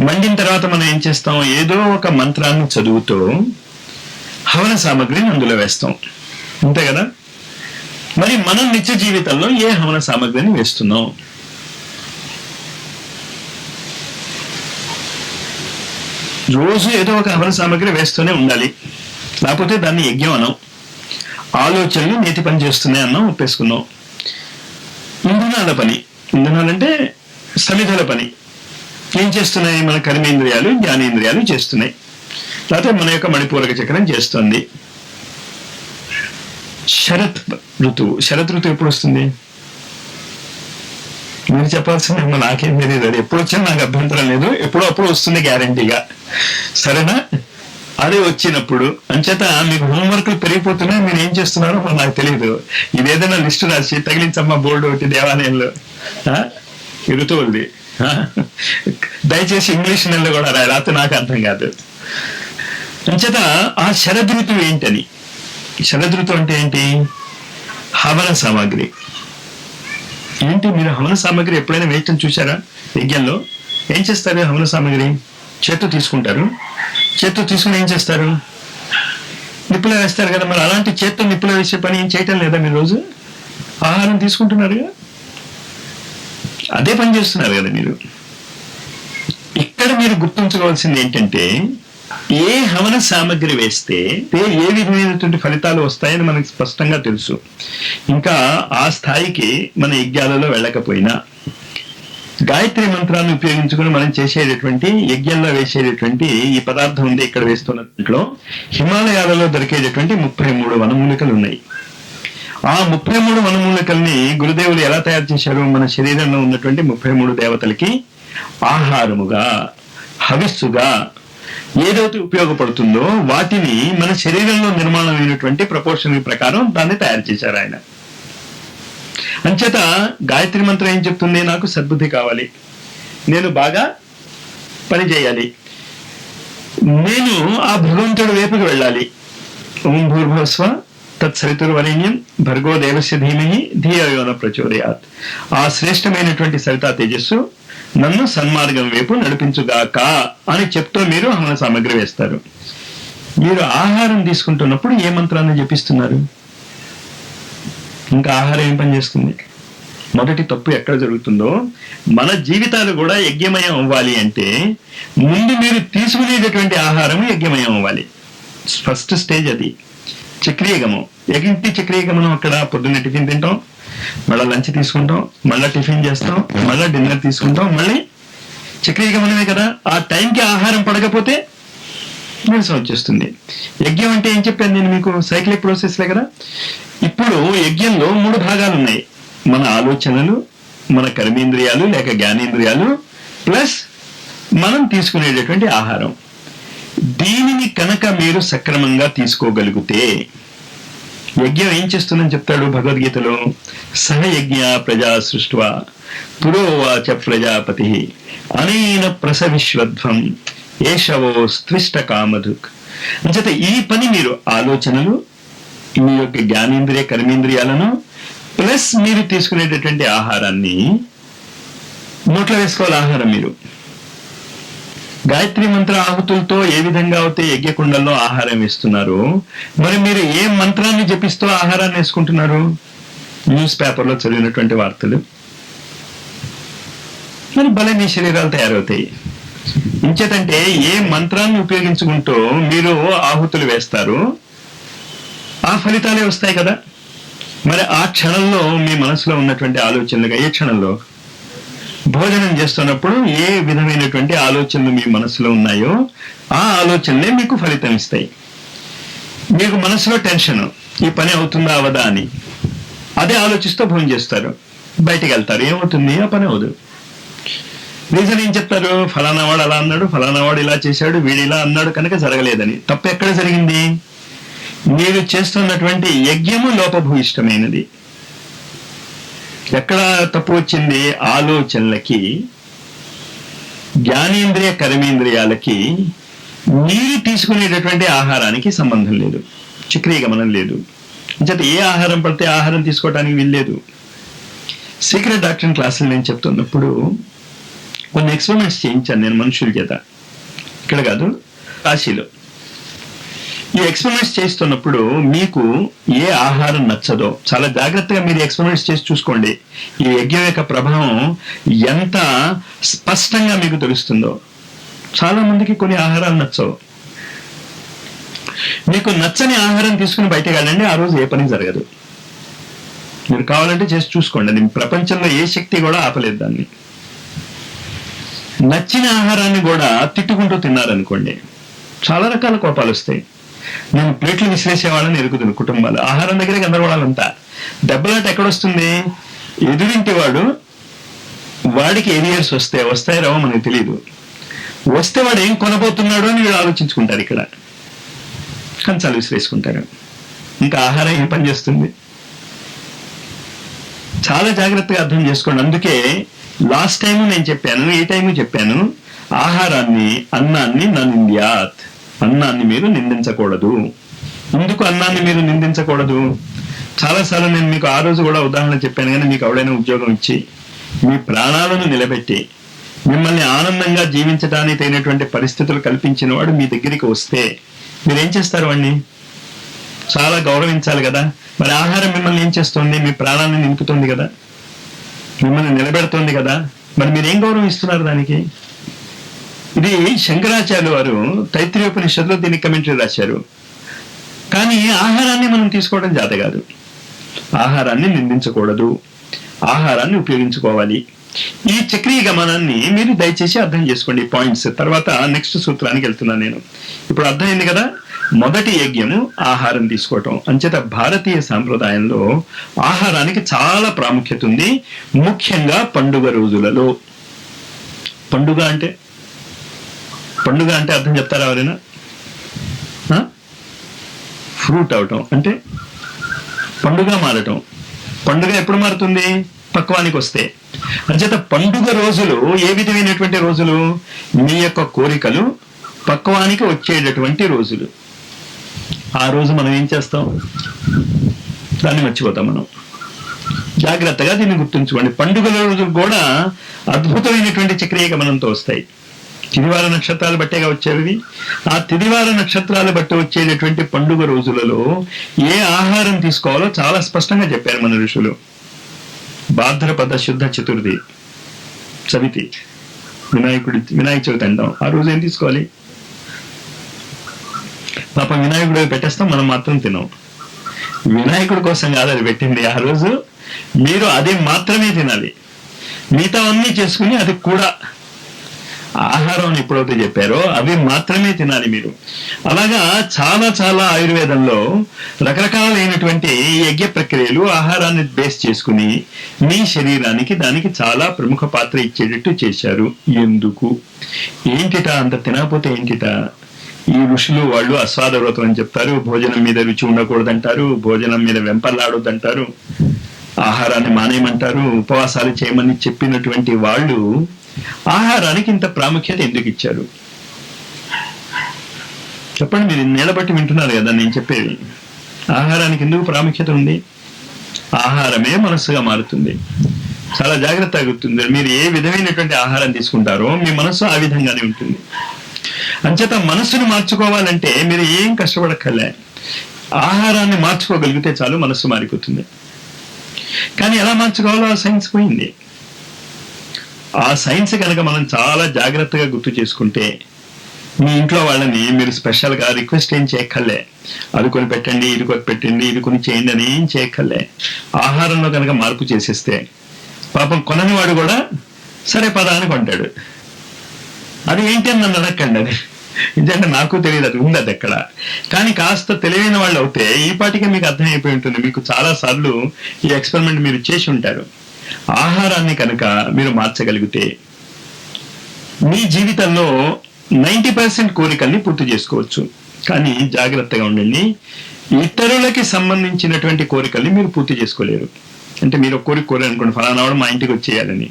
మండిన తర్వాత మనం ఏం చేస్తాం? ఏదో ఒక మంత్రాన్ని చదువుతూ హవన సామగ్రిని అందులో వేస్తాం, అంతే కదా? మరి మనం నిత్య జీవితంలో ఏ హవన సామగ్రిని వేస్తున్నాం? రోజు ఏదో ఒక హవన సామగ్రి వేస్తూనే ఉండాలి, లేకపోతే దాన్ని యజ్ఞం అనం. ఆలోచనలు నీతి పని చేస్తున్నాయి అన్నాం, ఒప్పేసుకున్నాం. ఇంధనాల పని, ఇంధనాలంటే సమిధల పని ఏం చేస్తున్నాయి? మన కర్మేంద్రియాలు జ్ఞానేంద్రియాలు చేస్తున్నాయి, లేకపోతే మన యొక్క మణిపూరక చక్రం చేస్తుంది. శరత్ ఋతువు ఎప్పుడు వస్తుంది? మీరు చెప్పాల్సింది, నాకేం తెలియదు. అది ఎప్పుడు వచ్చినా నాకు అభ్యంతరం లేదు, ఎప్పుడో అప్పుడు వస్తుంది గ్యారంటీగా, సరేనా? అదే వచ్చినప్పుడు. అంచేత మీకు హోంవర్క్లు పెరిగిపోతున్నాయి, మీరు ఏం చేస్తున్నారో నాకు తెలియదు. ఇదేదైనా లిస్టు రాసి తగిలించమ్మా బోర్డు ఒకటి దేవాలయంలో, ఈ ఋతువులది. దయచేసి ఇంగ్లీష్ నెలలో కూడా రాస్తే నాకు అర్థం కాదు. అంచేత ఆ శరదృతువు ఏంటని, శరదృతువు అంటే ఏంటి? హవన సామాగ్రి. ఏంటి, మీరు హవన సామాగ్రి ఎప్పుడైనా వేయటం చూసారా? యజ్ఞంలో ఏం చేస్తారు? హవన సామాగ్రి చేత్తో తీసుకుంటారు, చేత్తో తీసుకుని ఏం చేస్తారు? నిప్పులో వేస్తారు కదా. మరి అలాంటి చేత్తో నిప్పులో వేసే పని ఏం చేయటం లేదా? మీరు రోజు ఆహారం తీసుకుంటున్నారుగా, అదే పని చేస్తున్నారు కదా మీరు. ఇక్కడ మీరు గుర్తుంచుకోవాల్సింది ఏంటంటే, ఏ హవన సామగ్రి వేస్తే ఏ విధమైనటువంటి ఫలితాలు వస్తాయని మనకు స్పష్టంగా తెలుసు. ఇంకా ఆ స్థాయికి మన యజ్ఞాలలో వెళ్ళకపోయినా గాయత్రి మంత్రాన్ని ఉపయోగించుకుని మనం చేసేటటువంటి యజ్ఞంలో వేసేటటువంటి ఈ పదార్థం ఉంది ఇక్కడ వేస్తున్న దాంట్లో హిమాలయాలలో దొరికేటటువంటి 33 వనమూలికలు ఉన్నాయి. ఆ 33 వనమూలికల్ని గురుదేవులు ఎలా తయారు చేశారు? మన శరీరంలో ఉన్నటువంటి 33 దేవతలకి ఆహారముగా, హవిస్సుగా ఏదైతే ఉపయోగపడుతుందో వాటిని మన శరీరంలో నిర్మాణమైనటువంటి ప్రపోర్షన్ ప్రకారం దాన్ని తయారు చేశారు ఆయన. అంచేత గాయత్రి మంత్రం ఏం చెప్తుంది? నాకు సద్బుద్ధి కావాలి, నేను బాగా పని చేయాలి, నేను ఆ భగవంతుడి వైపుకి వెళ్ళాలి. ఓం భూర్భువస్వ తత్సవితుర్వరేణ్యం భర్గో దేవస్య ధీమహి ధియో యో నః ప్రచోదయాత్. ఆ శ్రేష్టమైనటువంటి సవితా తేజస్సు నన్ను సన్మార్గం వైపు నడిపించుగాక అని చెప్తూ మీరు హవన సామగ్రి వేస్తారు. మీరు ఆహారం తీసుకుంటున్నప్పుడు ఏ మంత్రాన్ని జపిస్తున్నారు? ఇంకా ఆహారం ఏం పని చేస్తుంది? మొదటి తప్పు ఎక్కడ జరుగుతుందో, మన జీవితాలు కూడా యజ్ఞమయం అవ్వాలి అంటే ముందు మీరు తీసుకునేటటువంటి ఆహారం యజ్ఞమయం అవ్వాలి. ఫస్ట్ స్టేజ్ అది చక్రీయగమం. ఏంటి చక్రీయగమనం? అక్కడ పొద్దున్న టిఫిన్ తింటాం, మళ్ళీ లంచ్ తీసుకుంటాం, మళ్ళీ టిఫిన్ చేస్తాం, మళ్ళీ డిన్నర్ తీసుకుంటాం, మళ్ళీ చక్రీయగమనమే కదా. ఆ టైంకి ఆహారం పడకపోతే నీరసం వచ్చేస్తుంది. యజ్ఞం అంటే ఏం చెప్పాను నేను మీకు? సైక్లిక్ ప్రాసెస్లే కదా. ఇప్పుడు యజ్ఞంలో 3 భాగాలు ఉన్నాయి. మన ఆలోచనలు, మన కర్మేంద్రియాలు లేక జ్ఞానేంద్రియాలు, ప్లస్ మనం తీసుకునేటటువంటి ఆహారం. దీనిని కనుక మీరు సక్రమంగా తీసుకోగలిగితే యజ్ఞం ఏం చేస్తుందని చెప్తాడు భగవద్గీతలో. సహయజ్ఞ ప్రజా సృష్ట్వా పురోవాచ ప్రజాపతి అనేన ప్రసవిశ్వధ్వం ఏషవో స్త్విష్ట కామధుక్. అంచేత ఈ పని మీరు ఆలోచనలు, మీ యొక్క జ్ఞానేంద్రియ కర్మేంద్రియాలను ప్లస్ మీరు తీసుకునేటటువంటి ఆహారాన్ని నోట్లో వేసుకోవాలి. ఆహారం మీరు గాయత్రి మంత్ర ఆహుతులతో ఏ విధంగా అయితే యజ్ఞకుండంలో ఆహారం వేస్తున్నారు, మరి మీరు ఏ మంత్రాన్ని జపిస్తూ ఆహారాన్ని వేసుకుంటున్నారు? న్యూస్ పేపర్లో చదివినటువంటి వార్తలు. మరి భలే మీ శరీరాలు తయారవుతాయి. ఇంచేతంటే ఏ మంత్రాన్ని ఉపయోగించుకుంటూ మీరు ఆహుతులు వేస్తారు, ఆ ఫలితాలే వస్తాయి కదా. మరి ఆ క్షణంలో మీ మనసులో ఉన్నటువంటి ఆలోచనలుగా, ఏ క్షణంలో భోజనం చేస్తున్నప్పుడు ఏ విధమైనటువంటి ఆలోచనలు మీ మనసులో ఉన్నాయో ఆ ఆలోచనలే మీకు ఫలితం ఇస్తాయి. మీకు మనసులో టెన్షన్, ఈ పని అవుతుందా అవదా అని, అదే ఆలోచిస్తూ భోజనం చేస్తారు, బయటికి వెళ్తారు, ఏమవుతుంది? ఆ పని అవదు. రీజన్ ఏం చెప్తారు? ఫలానా వాడు అలా అన్నాడు, ఫలానా వాడు ఇలా చేశాడు, వీడు ఇలా అన్నాడు కనుక జరగలేదని. తప్పు ఎక్కడ జరిగింది? మీరు చేస్తున్నటువంటి యజ్ఞము లోపభూయిష్టమైనది. ఎక్కడ తప్పు వచ్చింది? ఆలోచనలకి, జ్ఞానేంద్రియ కర్మేంద్రియాలకి మీరు తీసుకునేటటువంటి ఆహారానికి సంబంధం లేదు, చక్రీయగమనం లేదు. అంటే ఏ ఆహారం పడితే ఆహారం తీసుకోవడానికి వీల్లేదు. సీక్రెట్ డాక్టర్ క్లాసులు నేను చెప్తున్నప్పుడు కొన్ని ఎక్స్పెరిమెంట్స్ చేయించాను నేను మనుషుల చేత, ఇక్కడ కాదు కాశీలో. ఈ ఎక్స్పెరిమెంట్స్ చేస్తున్నప్పుడు మీకు ఏ ఆహారం నచ్చదో చాలా జాగ్రత్తగా మీరు ఎక్స్పెరిమెంట్స్ చేసి చూసుకోండి. ఈ యజ్ఞం యొక్క ప్రభావం ఎంత స్పష్టంగా మీకు తెలుస్తుందో. చాలా మందికి కొన్ని ఆహారాలు నచ్చవు. మీకు నచ్చని ఆహారం తీసుకుని బయటకు వెళ్ళండి, ఆ రోజు ఏ పని జరగదు. మీరు కావాలంటే చేసి చూసుకోండి. అది ప్రపంచంలో ఏ శక్తి కూడా ఆపలేదు దాన్ని. నచ్చిన ఆహారాన్ని కూడా తిట్టుకుంటూ తిన్నారనుకోండి, చాలా రకాల కోపాలు వస్తాయి. నేను ప్లేట్లు విసిరేసేవాళ్ళని ఎరుగుతుంది కుటుంబాలు. ఆహారం దగ్గరే గందరగోళాలంతా. దెబ్బలాట ఎక్కడొస్తుంది? ఎదురింటి వాడికి ఏరియర్స్ వస్తాయి రావో మనకు తెలియదు. వస్తే వాడు ఏం కొనబోతున్నాడు అని వీళ్ళు ఆలోచించుకుంటారు. ఇక్కడ కంచాలు విసిరేసుకుంటారు. ఇంకా ఆహారం ఏం పని చేస్తుంది? చాలా జాగ్రత్తగా అర్థం చేసుకోండి. అందుకే లాస్ట్ టైం నేను చెప్పాను, ఈ టైము చెప్పాను, ఆహారాన్ని, అన్నాన్ని నింద్యాత్, అన్నాన్ని మీరు నిందించకూడదు. ఎందుకు అన్నాన్ని మీరు నిందించకూడదు? చాలాసార్లు నేను మీకు ఆ రోజు కూడా ఉదాహరణ చెప్పాను. కానీ మీకు ఎవడైనా ఉద్యోగం ఇచ్చి మీ ప్రాణాలను నిలబెట్టి మిమ్మల్ని ఆనందంగా జీవించడానికి తగినటువంటి పరిస్థితులు కల్పించిన వాడు మీ దగ్గరికి వస్తే మీరేం చేస్తారు? వాడిని చాలా గౌరవించాలి కదా. మరి ఆహారం మిమ్మల్ని ఏం చేస్తుంది? మీ ప్రాణాన్ని నింపుతుంది కదా, మిమ్మల్ని నిలబెడుతుంది కదా. మరి మీరేం గౌరవిస్తున్నారు దానికి? ఇది శంకరాచార్యులు వారు తైత్రీయోపనిషత్తులో దీన్ని కమెంటరీ రాశారు. కానీ ఆహారాన్ని మనం తీసుకోవడం చేత కాదు. ఆహారాన్ని నిందించకూడదు, ఆహారాన్ని ఉపయోగించుకోవాలి. ఈ చక్రీయ గమనాన్ని మీరు దయచేసి అర్థం చేసుకోండి. పాయింట్స్ తర్వాత నెక్స్ట్ సూత్రానికి వెళ్తున్నాను నేను. ఇప్పుడు అర్థమైంది కదా. మొదటి యజ్ఞము ఆహారం తీసుకోవటం. అంచేత భారతీయ సాంప్రదాయంలో ఆహారానికి చాలా ప్రాముఖ్యత ఉంది, ముఖ్యంగా పండుగ రోజులలో. పండుగ అంటే అర్థం చెప్తారా ఎవరైనా? ఫ్రూట్ అవటం అంటే పండుగ మారటం. పండుగ ఎప్పుడు మారుతుంది? పక్వానికి వస్తే. అంచేత పండుగ రోజులు ఏ విధమైనటువంటి రోజులు? మీ యొక్క కోరికలు పక్వానికి వచ్చేటటువంటి రోజులు. ఆ రోజు మనం ఏం చేస్తాం? దాన్ని మర్చిపోతాం మనం. జాగ్రత్తగా దీన్ని గుర్తుంచుకోండి. పండుగల రోజులు కూడా అద్భుతమైనటువంటి చక్రీయ గమనంతో వస్తాయి. తిదివార నక్షత్రాలు బట్టేగా వచ్చేవి. ఆ తిదివార నక్షత్రాలు బట్టి వచ్చేటటువంటి పండుగ రోజులలో ఏ ఆహారం తీసుకోవాలో చాలా స్పష్టంగా చెప్పారు మన ఋషులు. భాద్రపద శుద్ధ చతుర్థి చవితి, వినాయక చవితి అంటాం. ఆ రోజు ఏం తీసుకోవాలి? పాపం వినాయకుడు పెట్టేస్తాం, మనం మాత్రం తినాం. వినాయకుడి కోసం కాదు అది పెట్టింది. ఆ రోజు మీరు అది మాత్రమే తినాలి, మిగతా అన్నీ చేసుకుని అది కూడా ఆహారం ఎప్పుడైతే చెప్పారో అవి మాత్రమే తినాలి మీరు. అలాగా చాలా చాలా ఆయుర్వేదంలో రకరకాలైనటువంటి యజ్ఞ ప్రక్రియలు ఆహారాన్ని బేస్ చేసుకుని మీ శరీరానికి దానికి చాలా ప్రముఖ పాత్ర ఇచ్చేటట్టు చేశారు. ఎందుకు? ఏంటిట అంత తినకపోతే ఏంటిట? ఈ ఋషులు వాళ్ళు అస్వాద వ్రతం అని చెప్తారు, భోజనం మీద రుచి ఉండకూడదంటారు, భోజనం మీద వెంపర్లాడొద్దంటారు, ఆహారాన్ని మానేయమంటారు, ఉపవాసాలు చేయమని చెప్పినటువంటి వాళ్ళు ఆహారానికి ఇంత ప్రాముఖ్యత ఎందుకు ఇచ్చారు చెప్పండి? మీరు నిలబట్టి వింటున్నారు కదా నేను చెప్పేది. ఆహారానికి ఎందుకు ప్రాముఖ్యత ఉంది? ఆహారమే మనస్సుగా మారుతుంది. చాలా జాగ్రత్తగా గుర్తుంది. మీరు ఏ విధమైనటువంటి ఆహారం తీసుకుంటారో మీ మనస్సు ఆ విధంగానే ఉంటుంది. అంచేత మనస్సును మార్చుకోవాలంటే మీరు ఏం కష్టపడక్కర్లే, ఆహారాన్ని మార్చుకోగలిగితే చాలు మనస్సు మారిపోతుంది. కానీ ఎలా మార్చుకోవాలో ఆ సైన్స్ పోయింది. ఆ సైన్స్ కనుక మనం చాలా జాగ్రత్తగా గుర్తు చేసుకుంటే మీ ఇంట్లో వాళ్ళని మీరు స్పెషల్గా రిక్వెస్ట్ ఏం చేయక్కర్లే, అది కొని పెట్టండి, ఇది కొని పెట్టండి, ఇది కొని చేయండి అని ఏం చేయక్కర్లే. ఆహారంలో కనుక మార్పు చేసేస్తే పాపం కొనని వాడు కూడా సరే పదా అని కొంటాడు. అది ఏంటి అని నన్ను అడగండి. అది నిజంగా నాకు తెలియదు, అది ఉంది అది ఎక్కడ. కానీ కాస్త తెలివైన వాళ్ళు అవుతే ఈ పాటికే మీకు అర్థమైపోయి ఉంటుంది. మీకు చాలా సార్లు ఈ ఎక్స్పెరిమెంట్ మీరు చేసి ఉంటారు. ఆహారాన్ని కనుక మీరు మార్చగలిగితే మీ జీవితంలో 90% కోరికల్ని పూర్తి చేసుకోవచ్చు. కానీ జాగ్రత్తగా ఉండండి, ఇతరులకి సంబంధించినటువంటి కోరికల్ని మీరు పూర్తి చేసుకోలేరు. అంటే మీరు ఒక కోరిక కోరారనుకోండి, ఫలానా వాడు మా ఇంటికి వచ్చేయాలని,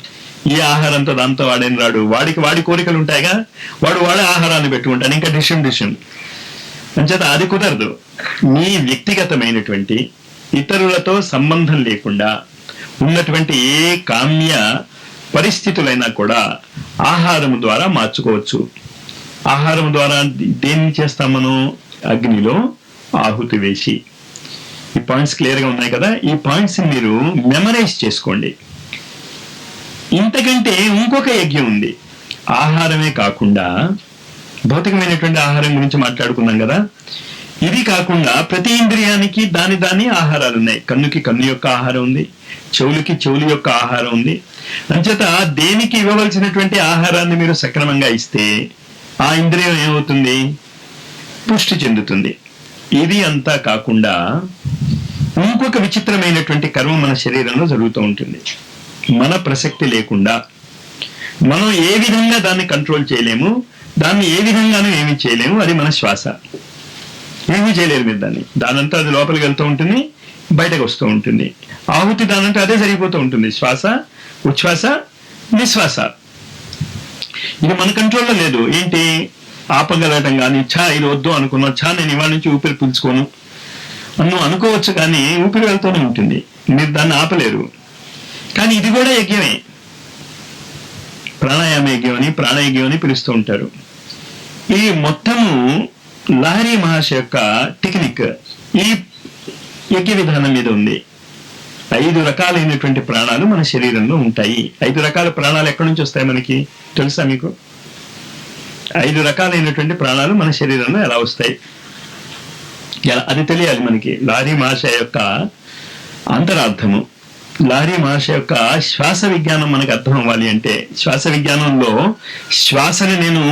ఈ ఆహారంతో దాంతో వాడేం రాడు, వాడి కోరికలు ఉంటాయిగా, వాడే ఆహారాన్ని పెట్టుకుంటాడు, ఇంకా డిషన్ అంచేత అది కుదరదు. మీ వ్యక్తిగతమైనటువంటి ఇతరులతో సంబంధం లేకుండా ఉన్నటువంటి ఏ కామ్య పరిస్థితులైనా కూడా ఆహారం ద్వారా మార్చుకోవచ్చు. ఆహారం ద్వారా దేన్ని చేస్తాం మనం? అగ్నిలో ఆహుతి వేసి. ఈ పాయింట్స్ క్లియర్గా ఉన్నాయి కదా? ఈ పాయింట్స్ మీరు మెమరైజ్ చేసుకోండి. ఇంతకంటే ఇంకొక యజ్ఞం ఉంది. ఆహారమే కాకుండా భౌతికమైనటువంటి ఆహారం గురించి మాట్లాడుకున్నాం కదా, ఇది కాకుండా ప్రతి ఇంద్రియానికి దాని ఆహారాలు ఉన్నాయి. కన్నుకి కన్ను యొక్క ఆహారం ఉంది, చెవులకి చెవులు యొక్క ఆహారం ఉంది. అంచేత దేనికి ఇవ్వవలసినటువంటి ఆహారాన్ని మీరు సక్రమంగా ఇస్తే ఆ ఇంద్రియం ఏమవుతుంది? పుష్టి చెందుతుంది. ఇది అంతా కాకుండా ఇంకొక విచిత్రమైనటువంటి కర్మ మన శరీరంలో జరుగుతూ ఉంటుంది. మన ప్రసక్తి లేకుండా మనం ఏ విధంగా దాన్ని కంట్రోల్ చేయలేము, దాన్ని ఏ విధంగానూ ఏమీ చేయలేము. అది మన శ్వాస. ఏమీ చేయలేరు మీరు దానంతా అది లోపలికి వెళ్తూ ఉంటుంది, బయటకు వస్తూ ఉంటుంది. ఆహుతి దానంతా అదే జరిగిపోతూ ఉంటుంది. శ్వాస, ఉచ్ఛ్వాస, నిశ్వాస. ఇది మన కంట్రోల్లో లేదు. ఏంటి? ఆపగలగటం కానీ, ఇది వద్దు అనుకున్నా, నేను ఇవాళ నుంచి ఊపిరి పీల్చుకోను నువ్వు అనుకోవచ్చు, కానీ ఊపిరి వెళ్తూనే ఉంటుంది, మీరు దాన్ని ఆపలేరు. కానీ ఇది కూడా యజ్ఞమే. ప్రాణాయామ యజ్ఞం అని, ప్రాణయజ్ఞం అని పిలుస్తూ ఉంటారు. ఈ మొత్తము లహరి మహర్షి యొక్క టెక్నిక్ ఈ యజ్ఞ విధానం మీద ఉంది. 5 రకాలైనటువంటి ప్రాణాలు మన శరీరంలో ఉంటాయి. 5 రకాల ప్రాణాలు ఎక్కడి నుంచి వస్తాయి మనకి తెలుసా మీకు? 5 రకాలైనటువంటి ప్రాణాలు మన శరీరంలో ఎలా వస్తాయి, అది తెలియాలి మనకి. లహరి మహర్షి యొక్క అంతరార్థము, లహరి మహర్షి యొక్క శ్వాస విజ్ఞానం మనకు అర్థం అవ్వాలి అంటే, శ్వాస విజ్ఞానంలో శ్వాసని నేను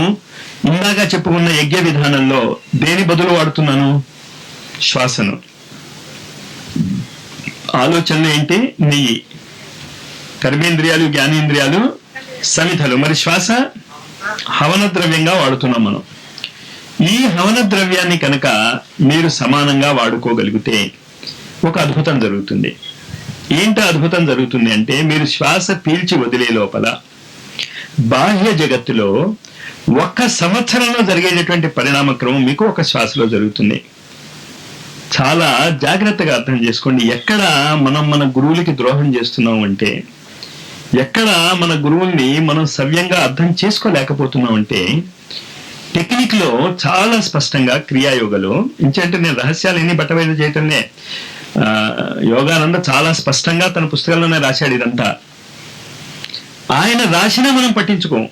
ఇందాక చెప్పుకున్న యజ్ఞ విధానంలో దేని బదులు వాడుతున్నాను? శ్వాసను. ఆలోచనలు ఏంటి? నెయ్యి. కర్మేంద్రియాలు, జ్ఞానేంద్రియాలు సమిధలు. మరి శ్వాస హవన ద్రవ్యంగా వాడుతున్నాం మనం. ఈ హవన ద్రవ్యాన్ని కనుక మీరు సమానంగా వాడుకోగలిగితే ఒక అద్భుతం జరుగుతుంది. ఏంటో అద్భుతం జరుగుతుంది అంటే, మీరు శ్వాస పీల్చి వదిలే లోపల బాహ్య జగత్తులో 1 సంవత్సరంలో జరిగేటటువంటి పరిణామ క్రమం మీకు ఒక శ్వాసలో జరుగుతుంది. చాలా జాగ్రత్తగా అర్థం చేసుకోండి. ఎక్కడ మనం మన గురువులకి ద్రోహం చేస్తున్నాం అంటే, ఎక్కడ మన గురువుల్ని మనం సవ్యంగా అర్థం చేసుకోలేకపోతున్నాం అంటే టెక్నిక్ లో చాలా స్పష్టంగా క్రియాయోగలో ఇంకంటే నేను రహస్యాలు ఎన్ని బట్టబయలు చేయటంలే, యోగానంద చాలా స్పష్టంగా తన పుస్తకాల్లోనే రాశాడు ఇదంతా. ఆయన రాసినా మనం పట్టించుకోం.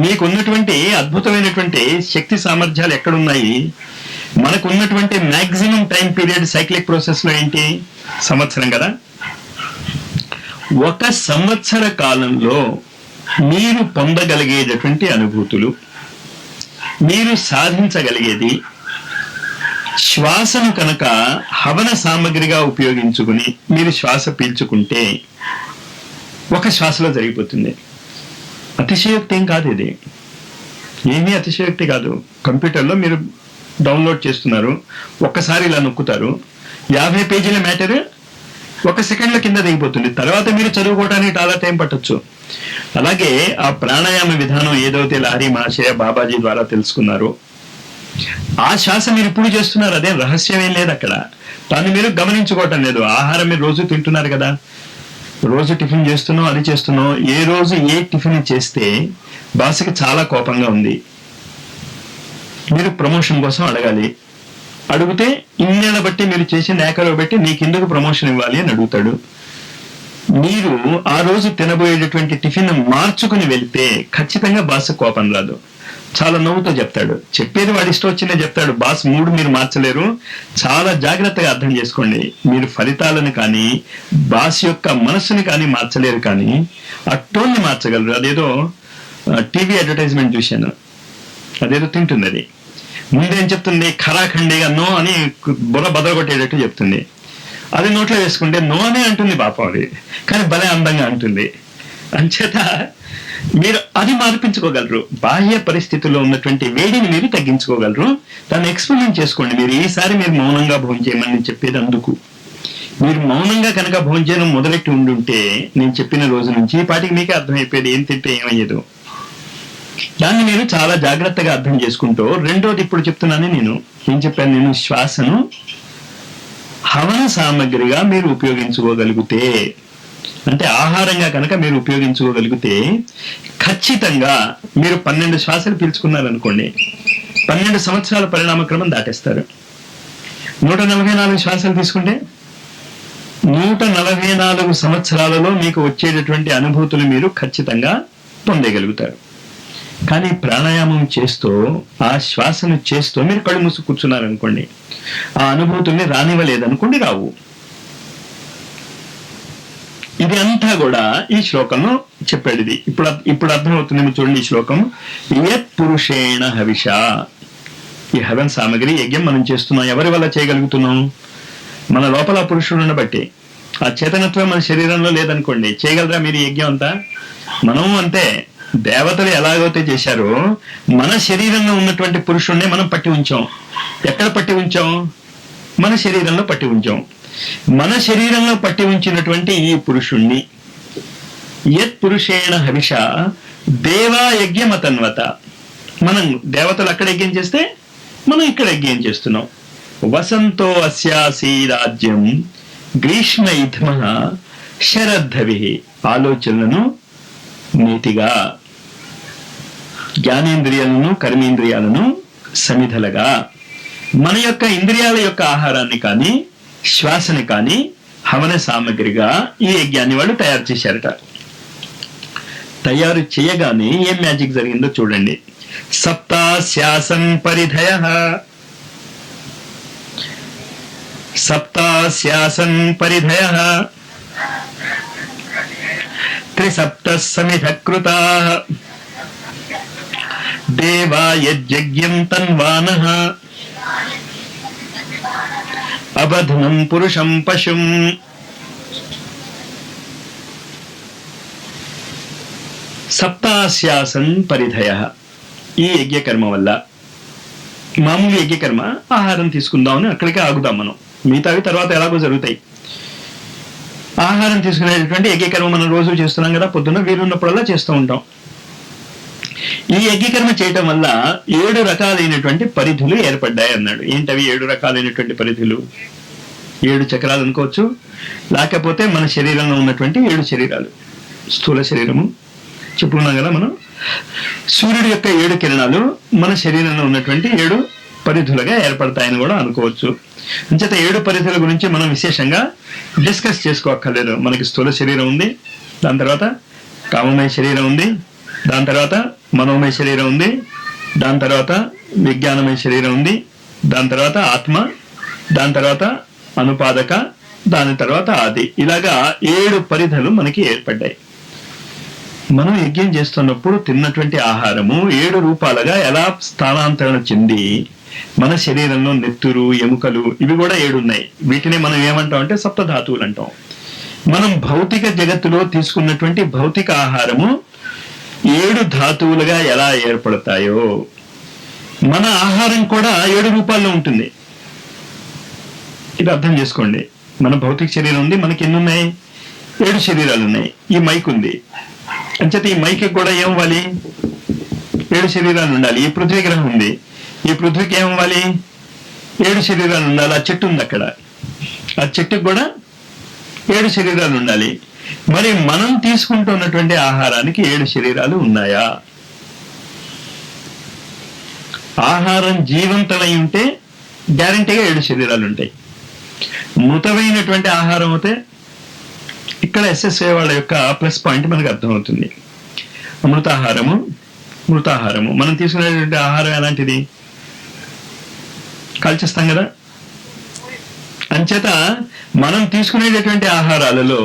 మీకు ఉన్నటువంటి అద్భుతమైనటువంటి శక్తి సామర్థ్యాలు ఎక్కడున్నాయి? మనకు ఉన్నటువంటి maximum time period cyclic process లో ఏంటి? సంవత్సరం కదా. 1 సంవత్సర కాలంలో మీరు పొందగలిగేటటువంటి అనుభూతులు, మీరు సాధించగలిగేది, శ్వాసను కనుక హవన సామగ్రిగా ఉపయోగించుకుని మీరు శ్వాస పీల్చుకుంటే 1 శ్వాసలో జరిగిపోతుంది. అతిశయోక్తి ఏం కాదు, ఇది ఏమీ అతిశయోక్తి కాదు. కంప్యూటర్లో మీరు డౌన్లోడ్ చేస్తున్నారు, ఒక్కసారి ఇలా నొక్కుతారు, 50 పేజీల మ్యాటర్ 1 సెకండ్ల కింద దిగిపోతుంది. తర్వాత మీరు చదువుకోవడానికి చాలా టైం పట్టొచ్చు. అలాగే ఆ ప్రాణాయామ విధానం ఏదైతే లహరి మహాశయ బాబాజీ ద్వారా తెలుసుకున్నారో ఆ శ్వాస మీరు ఇప్పుడు చేస్తున్నారు. అదే రహస్యం ఏం లేదు అక్కడ. దాన్ని మీరు గమనించుకోవటం లేదు. ఆహారం మీరు రోజు తింటున్నారు కదా, రోజు టిఫిన్ చేస్తున్నాం, అది చేస్తున్నాం. ఏ రోజు ఏ టిఫిన్ చేస్తే బాస్కి చాలా కోపంగా ఉంది, మీరు ప్రమోషన్ కోసం అడగాలి. అడిగితే ఇన్నేళ్ళ బట్టి మీరు చేసిన ఏకలో బట్టి నీకెందుకు ప్రమోషన్ ఇవ్వాలి అని అడుగుతాడు. మీరు ఆ రోజు తినబోయేటటువంటి టిఫిన్ మార్చుకుని వెళ్తే ఖచ్చితంగా బాస్ కోపం రాదు, చాలా నవ్వుతో చెప్తాడు. చెప్పేది వాడి ఇష్టం వచ్చిందే చెప్తాడు. బాస్ మూడు మీరు మార్చలేరు. చాలా జాగ్రత్తగా అర్థం చేసుకోండి. మీరు ఫలితాలను కానీ బాస్ యొక్క మనస్సుని కానీ మార్చలేరు, కానీ ఆ టోన్ని మార్చగలరు. అదేదో టీవీ అడ్వర్టైజ్మెంట్ చూశాను, అదేదో తింటుంది. అది ముందేం చెప్తుంది? ఖరాఖండిగా నో అని బుర్ర బదలగొట్టేటట్టు చెప్తుంది. అది నోట్లో వేసుకుంటే నో అనే అంటుంది పాపం, అది కానీ భలే అందంగా అంటుంది. అంచేత మీరు అది మార్పించుకోగలరు. బాహ్య పరిస్థితుల్లో ఉన్నటువంటి వేడిని మీరు తగ్గించుకోగలరు. దాన్ని ఎక్స్పెరిమెంట్ చేసుకోండి. మీరు ఈసారి మీరు మౌనంగా భోంచేయమని చెప్పేది అందుకు. మీరు మౌనంగా కనుక భోంచేయడం మొదలెట్టి ఉండుంటే నేను చెప్పిన రోజు నుంచి పాటికి మీకే అర్థమైపోయేది ఏం తింటే ఏమయ్యేదో. దాన్ని మీరు చాలా జాగ్రత్తగా అర్థం చేసుకుంటూ, రెండోది ఇప్పుడు చెప్తున్నాను నేను ఏం చెప్పాను, నేను శ్వాసను హవన సామగ్రిగా మీరు ఉపయోగించుకోగలిగితే, అంటే ఆహారంగా కనుక మీరు ఉపయోగించుకోగలిగితే ఖచ్చితంగా మీరు 12 శ్వాసలు పీల్చుకున్నారనుకోండి, 12 సంవత్సరాల పరిణామక్రమం దాటేస్తారు. 144 శ్వాసలు తీసుకుంటే 144 సంవత్సరాలలో మీకు వచ్చేటటువంటి అనుభూతులు మీరు ఖచ్చితంగా పొందగలుగుతారు. కానీ ప్రాణాయామం చేస్తూ ఆ శ్వాసను చేస్తూ మీరు కళ్ళు మూసు కూర్చున్నారనుకోండి, ఆ అనుభూతుల్ని రానివ్వలేదనుకోండి, రావు. ఇది అంతా కూడా ఈ శ్లోకంలో చెప్పాడు. ఇది ఇప్పుడు అర్థమవుతుందేమో చూడండి. ఈ శ్లోకం యత్ పురుషేణ హవిష. ఈ హవన్ సామగ్రి యజ్ఞం మనం చేస్తున్నాం. ఎవరి వల్ల చేయగలుగుతున్నాం? మన లోపల పురుషుడుని బట్టి. ఆ చేతనత్వం మన శరీరంలో లేదనుకోండి, చేయగలరా మీరు యజ్ఞం అంతా? మనం అంతే. దేవతలు ఎలాగైతే చేశారో మన శరీరంలో ఉన్నటువంటి పురుషుణ్ణి మనం పట్టి ఉంచాం. ఎక్కడ పట్టి ఉంచాం? మన శరీరంలో పట్టి ఉంచాం. మన శరీరంలో పట్టి ఉంచినటువంటి ఈ పురుషుణ్ణి యత్ పురుషేణ హవిష దేవా యజ్ఞమతన్వత. మనం దేవతలు అక్కడ యజ్ఞం చేస్తే మనం ఇక్కడ యజ్ఞం చేస్తున్నాం. వసంతో అస్యాసి రాజ్యం గ్రీష్మ ఇధ్మ శరద్ధవి. ఆలోచనలను నీతిగా, జ్ఞానేంద్రియాలను కర్మేంద్రియాలను సమిధలుగా, మన యొక్క ఇంద్రియాల యొక్క ఆహారాన్ని కానీ శ్వాసని కానీ హవన సామగ్రిగా ఈ యజ్ఞాన్ని వాళ్ళు తయారు చేశారట. తయారు చేయగానే ఏం మ్యాజిక్ జరిగిందో చూడండి. సప్తాస్యాసం పరిధయ, సప్తాస్యాసం పరిధయ త్రిసప్త సమిధ కృతా దేవా యజ్ఞం తన్వానః అబధ్నం పురుషం పశుం. సప్తాస్యాసన్ పరిధయ. ఈ యజ్ఞకర్మ వల్ల, మామూలు యజ్ఞకర్మ ఆహారం తీసుకుందామని అక్కడికే ఆగుదాం మనం, మిగతావి తర్వాత ఎలాగో జరుగుతాయి. ఆహారం తీసుకునేటటువంటి యజ్ఞకర్మ మనం రోజు చేస్తున్నాం కదా, పొద్దున్న వీలున్నప్పుడల్లా చేస్తూ ఉంటాం. ఈ యజ్ఞకర్మ చేయటం వల్ల 7 రకాలైనటువంటి పరిధులు ఏర్పడ్డాయి అన్నాడు. ఏంటవి 7 రకాలైనటువంటి పరిధులు? 7 చక్రాలు అనుకోవచ్చు, లేకపోతే మన శరీరంలో ఉన్నటువంటి 7 శరీరాలు. స్థూల శరీరము చెప్పుకున్నాం కదా మనం. సూర్యుడి యొక్క 7 కిరణాలు మన శరీరంలో ఉన్నటువంటి 7 పరిధులుగా ఏర్పడతాయని కూడా అనుకోవచ్చు. అంచేత 7 పరిధుల గురించి మనం విశేషంగా డిస్కస్ చేసుకోక్కర్లేదు. మనకి స్థూల శరీరం ఉంది, దాని తర్వాత కామమయ శరీరం ఉంది, దాని తర్వాత మనోమయ శరీరం ఉంది, దాని తర్వాత విజ్ఞానమయ శరీరం ఉంది, దాని తర్వాత ఆత్మ, దాని తర్వాత అనుపాదక, దాని తర్వాత ఆది. ఇలాగా 7 పరిధులు మనకి ఏర్పడ్డాయి. మనం యజ్ఞం చేస్తున్నప్పుడు తిన్నటువంటి ఆహారము 7 రూపాలుగా ఎలా స్థానాంతరణ చెంది మన శరీరంలో నెత్తురు, ఎముకలు ఇవి కూడా 7 ఉన్నాయి. వీటిని మనం ఏమంటాం అంటే సప్తధాతువులు అంటాం. మనం భౌతిక జగత్తులో తీసుకున్నటువంటి భౌతిక ఆహారము 7 ధాతువులుగా ఎలా ఏర్పడతాయో మన ఆహారం కూడా 7 రూపాల్లో ఉంటుంది. ఇది అర్థం చేసుకోండి. మన భౌతిక శరీరం ఉంది, మనకి ఎన్ని ఉన్నాయి? 7 శరీరాలు ఉన్నాయి. ఈ మైక్ ఉంది, అంచేత ఈ మైక్ కూడా ఏమవ్వాలి? 7 శరీరాలు ఉండాలి. ఈ పృథ్వీ గ్రహం ఉంది, ఈ పృథ్వీకి ఏమవ్వాలి? 7 శరీరాలు ఉండాలి. ఆ చెట్టు ఉంది అక్కడ, ఆ చెట్టుకు కూడా 7 శరీరాలు ఉండాలి. మరి మనం తీసుకుంటున్నటువంటి ఆహారానికి 7 శరీరాలు ఉన్నాయా? ఆహారం జీవంతమై ఉంటే గ్యారంటీగా 7 శరీరాలు ఉంటాయి. మృతమైనటువంటి ఆహారం అయితే ఇక్కడ ఎస్ఎస్ఏ వాళ్ళ యొక్క ప్లస్ పాయింట్ మనకు అర్థమవుతుంది. మృతాహారము మనం తీసుకునేటువంటి ఆహారం ఎలాంటిది? కాల్చేస్తాం కదా. అంచేత మనం తీసుకునేటటువంటి ఆహారాలలో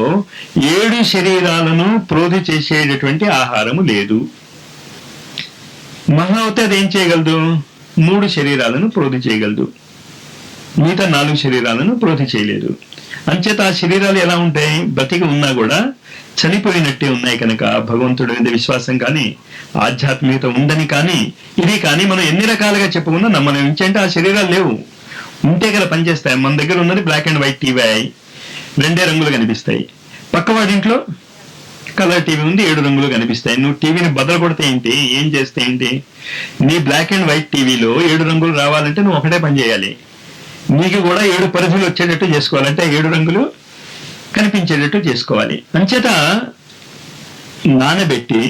7 శరీరాలను ప్రోధి చేసేటటువంటి ఆహారము లేదు. మహా అయితే అది ఏం చేయగలదు? 3 శరీరాలను ప్రోధి చేయగలదు, మిగతా 4 శరీరాలను ప్రోధి చేయలేదు. అంచేత ఆ శరీరాలు ఎలా ఉంటాయి? బతికి ఉన్నా కూడా చనిపోయినట్టే ఉన్నాయి. కనుక భగవంతుడి మీద విశ్వాసం కానీ ఆధ్యాత్మికత ఉందని కానీ ఇది కానీ మనం ఎన్ని రకాలుగా చెప్పుకున్నా నమ్మలేం. అంటే ఆ శరీరాలు లేవు, ఉంటే కదా పనిచేస్తాయి. మన దగ్గర ఉన్నది బ్లాక్ అండ్ వైట్ టీవీ, 2 రంగులు కనిపిస్తాయి. పక్కవాడింట్లో కలర్ టీవీ ఉంది, 7 రంగులు కనిపిస్తాయి. నువ్వు టీవీని బదులు కొడితే ఏంటి, ఏం చేస్తే ఏంటి? నీ బ్లాక్ అండ్ వైట్ టీవీలో 7 రంగులు రావాలంటే నువ్వు ఒకటే పని చేయాలి. నీకు కూడా 7 పరిధులు వచ్చేటట్టు చేసుకోవాలంటే 7 రంగులు కనిపించేటట్టు చేసుకోవాలి. అంచేత నానబెట్టి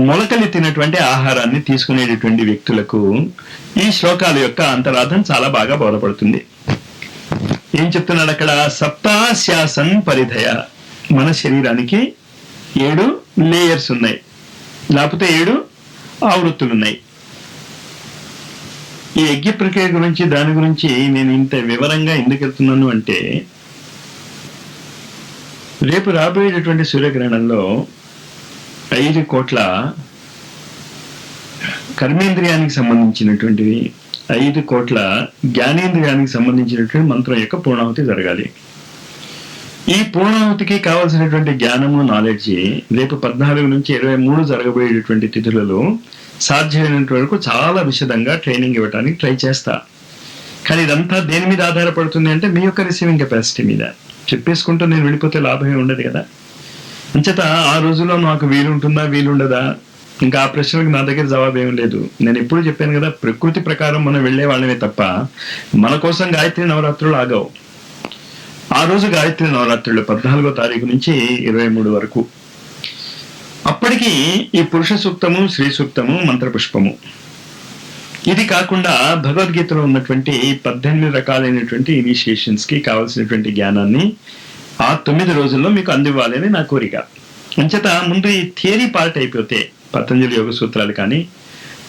మొలకలెత్తినటువంటి ఆహారాన్ని తీసుకునేటటువంటి వ్యక్తులకు ఈ శ్లోకాల యొక్క అంతరార్థం చాలా బాగా బోధపడుతుంది. ఏం చెప్తున్నాడు అక్కడ? సప్తాశ్యాసన్ పరిధయ. మన శరీరానికి 7 లేయర్స్ ఉన్నాయి, లేకపోతే 7 ఆవృత్తులు ఉన్నాయి. ఈ యజ్ఞ ప్రక్రియ గురించి దాని గురించి నేను ఇంత వివరంగా ఎందుకు వెళ్తున్నాను అంటే, రేపు రాబోయేటటువంటి సూర్యగ్రహణంలో 5 కోట్ల కర్మేంద్రియానికి సంబంధించినటువంటివి, 5 కోట్ల జ్ఞానేంద్రియానికి సంబంధించినటువంటి మంత్రం యొక్క పూర్ణాహుతి జరగాలి. ఈ పూర్ణాహుతికి కావాల్సినటువంటి జ్ఞానము, నాలెడ్జి రేపు 14 నుంచి 23 జరగబోయేటటువంటి తిథులలో సాధ్యమైనంత వరకు చాలా విశదంగా ట్రైనింగ్ ఇవ్వడానికి ట్రై చేస్తా. కానీ ఇదంతా దేని మీద ఆధారపడుతుంది అంటే మీ యొక్క రిసీవింగ్ కెపాసిటీ మీద. చెప్పేసుకుంటూ నేను వెళ్ళిపోతే లాభమే ఉండదు కదా. అంచేత ఆ రోజుల్లో నాకు వీలుంటుందా వీలుండదా, ఇంకా ఆ ప్రశ్నలకు నా దగ్గర జవాబు ఏం లేదు. నేను ఎప్పుడు చెప్పాను కదా, ప్రకృతి ప్రకారం మనం వెళ్లే వాళ్ళమే తప్ప మన కోసం గాయత్రి నవరాత్రులు ఆగవు. ఆ రోజు గాయత్రి నవరాత్రులు 14వ తారీఖు నుంచి 23 వరకు. అప్పటికి ఈ పురుష సూక్తము, శ్రీ సూక్తము, మంత్రపుష్పము, ఇది కాకుండా భగవద్గీతలో ఉన్నటువంటి 18 రకాలైనటువంటి ఇనిషియేషన్స్ కి కావాల్సినటువంటి జ్ఞానాన్ని ఆ 9 రోజుల్లో మీకు అందివ్వాలని నా కోరిక. అంచేత ముందు ఈ థియరీ పార్ట్ అయిపోతే, పతంజలి యోగ సూత్రాలు కానీ,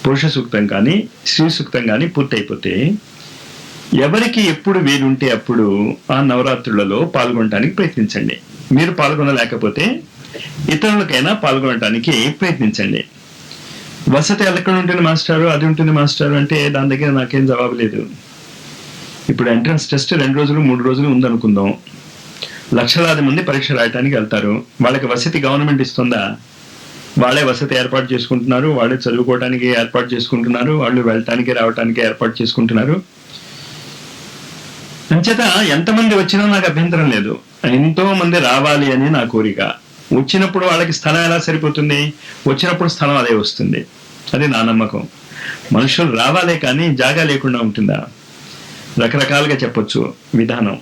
పురుష సూక్తం కానీ, శ్రీ సూక్తం కానీ పూర్తయిపోతే ఎవరికి ఎప్పుడు వీలుంటే అప్పుడు ఆ నవరాత్రులలో పాల్గొనడానికి ప్రయత్నించండి. మీరు పాల్గొనలేకపోతే ఇతరులకైనా పాల్గొనడానికి ప్రయత్నించండి. వసతి ఎక్కడ ఉంటుంది మాస్టారు, అది ఉంటుంది మాస్టారు అంటే దాని దగ్గర నాకేం జవాబు లేదు. ఇప్పుడు ఎంట్రన్స్ టెస్ట్ 2 రోజులు 3 రోజులు ఉందనుకుందాం. లక్షలాది మంది పరీక్ష రాయటానికి వెళ్తారు. వాళ్ళకి వసతి గవర్నమెంట్ ఇస్తుందా? వాళ్ళే వసతి ఏర్పాటు చేసుకుంటున్నారు, వాళ్ళే చదువుకోవడానికి ఏర్పాటు చేసుకుంటున్నారు, వాళ్ళు వెళ్ళటానికి రావటానికి ఏర్పాటు చేసుకుంటున్నారు. అంచేత ఎంతమంది వచ్చినా నాకు అభ్యంతరం లేదు, ఎంతో మంది రావాలి అని నా కోరిక. వచ్చినప్పుడు వాళ్ళకి స్థలం ఎలా సరిపోతుంది? వచ్చినప్పుడు స్థలం అదే వస్తుంది, అది నా నమ్మకం. మనుషులు రావాలే కానీ జాగా లేకుండా ఉంటుందా? రకరకాలుగా చెప్పొచ్చు విధానం.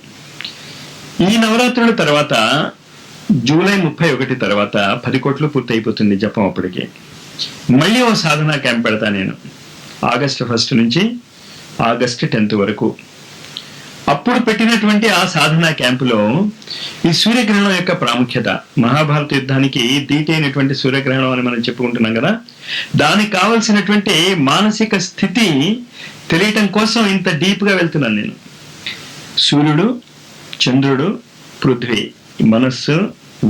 ఈ నవరాత్రుల తర్వాత జూలై 31 తర్వాత 10 కోట్లు పూర్తి అయిపోతుంది జపం అప్పటికి. మళ్ళీ ఓ సాధనా క్యాంప్ పెడతా నేను ఆగస్టు 1 నుంచి ఆగస్టు 10 వరకు. అప్పుడు పెట్టినటువంటి ఆ సాధనా క్యాంపులో ఈ సూర్యగ్రహణం యొక్క ప్రాముఖ్యత, మహాభారత యుద్ధానికి ధీటి అయినటువంటి సూర్యగ్రహణం అని మనం చెప్పుకుంటున్నాం కదా, దానికి కావలసినటువంటి మానసిక స్థితి తెలియటం కోసం ఇంత డీప్గా వెళ్తున్నాను నేను. సూర్యుడు, చంద్రుడు, పృథ్వీ, మనస్సు,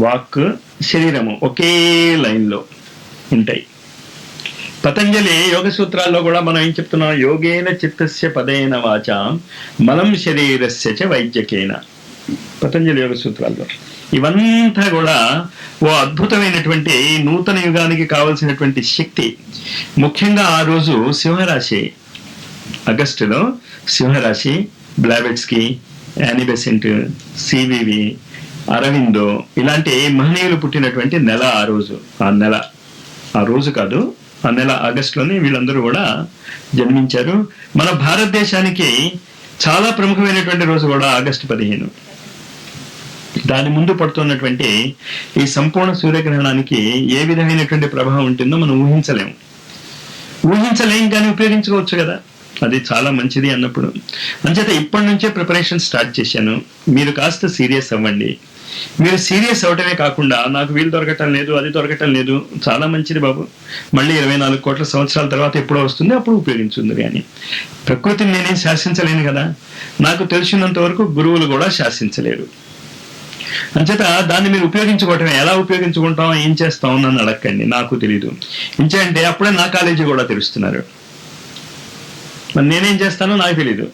వాక్, శరీరము ఒకే లైన్లో ఉంటాయి. పతంజలి యోగ సూత్రాల్లో కూడా మనం ఏం చెప్తున్నాం? యోగేన చిత్తస్య పదేన వాచాం మలం శరీరస్య చ వైద్యకేన. పతంజలి యోగ సూత్రాల్లో ఇవంతా కూడా ఓ అద్భుతమైనటువంటి నూతన యుగానికి కావలసినటువంటి శక్తి. ముఖ్యంగా ఆ రోజు సింహరాశి, ఆగస్టులో సింహరాశి, Blavatsky, Annie Besant, CVV, Aurobindo ఇలాంటి మహనీయులు పుట్టినటువంటి నెల ఆ రోజు. ఆ రోజు కాదు, ఆ నెల ఆగస్టులోనే వీళ్ళందరూ కూడా జన్మించారు. మన భారతదేశానికి చాలా ప్రముఖమైనటువంటి రోజు కూడా ఆగస్టు 15. దాని ముందు పడుతున్నటువంటి ఈ సంపూర్ణ సూర్యగ్రహణానికి ఏ విధమైనటువంటి ప్రభావం ఉంటుందో మనం ఊహించలేం కానీ ఉపయోగించుకోవచ్చు కదా, అది చాలా మంచిది అన్నప్పుడు. అంచేత ఇప్పటి నుంచే ప్రిపరేషన్ స్టార్ట్ చేశాను. మీరు కాస్త సీరియస్ అవ్వండి. మీరు సీరియస్ అవటమే కాకుండా నాకు వీలు దొరకటం లేదు, అది దొరకటం లేదు, చాలా మంచిది బాబు, మళ్ళీ 24 కోట్ల సంవత్సరాల తర్వాత ఎప్పుడో వస్తుంది, అప్పుడు ఉపయోగించుంది. కానీ ప్రకృతిని నేనేం శాసించలేను కదా, నాకు తెలిసినంత వరకు గురువులు కూడా శాసించలేరు. అంచేత దాన్ని మీరు ఉపయోగించుకోవటమే. ఎలా ఉపయోగించుకుంటాం, ఏం చేస్తాం నన్ను అడగండి, నాకు తెలీదు. ఇంచేంటే అప్పుడే నా కాలేజీ కూడా తెలుస్తున్నారు, మరి నేనేం చేస్తానో నాకు తెలీదు.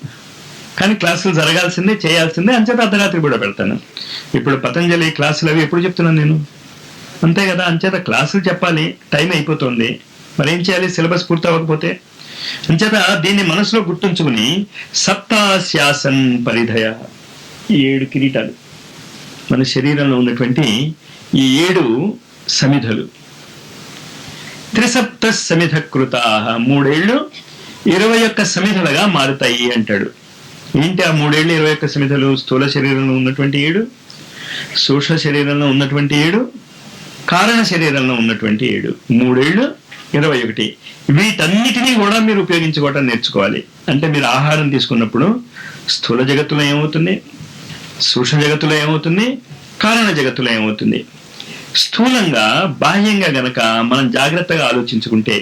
కానీ క్లాసులు జరగాల్సిందే, చేయాల్సిందే. అంచేత అర్ధరాత్రి కూడా పెడతాను. ఇప్పుడు పతంజలి క్లాసులు అవి ఎప్పుడు చెప్తున్నాను నేను, అంతే కదా. అంచేత క్లాసులు చెప్పాలి, టైం అయిపోతుంది, మరేం చేయాలి, సిలబస్ పూర్తి అవ్వకపోతే. అంచేత దీన్ని మనసులో గుర్తుంచుకుని సప్తాశ్యాసన్ పరిధయ, ఈ 7 కిరీటాలు మన శరీరంలో ఉన్నటువంటి ఈ 7 సమిధలు, త్రిసప్త సమిధ కృతా, 3 ఏళ్ళు 21 సమిధలుగా మారుతాయి అంటాడు. ఏంటి ఆ 3 ఏళ్ళు 21 సమిధలు? స్థూల శరీరంలో ఉన్నటువంటి 7, సూక్ష్మ శరీరంలో ఉన్నటువంటి 7, కారణ శరీరంలో ఉన్నటువంటి 7, 3 ఏళ్ళు 21. వీటన్నిటినీ కూడా మీరు ఉపయోగించుకోవటం నేర్చుకోవాలి. అంటే మీరు ఆహారం తీసుకున్నప్పుడు స్థూల జగత్తులో ఏమవుతుంది, సూక్ష్మ జగత్తులో ఏమవుతుంది, కారణ జగత్తులో ఏమవుతుంది. స్థూలంగా బాహ్యంగా గనక మనం జాగ్రత్తగా ఆలోచించుకుంటే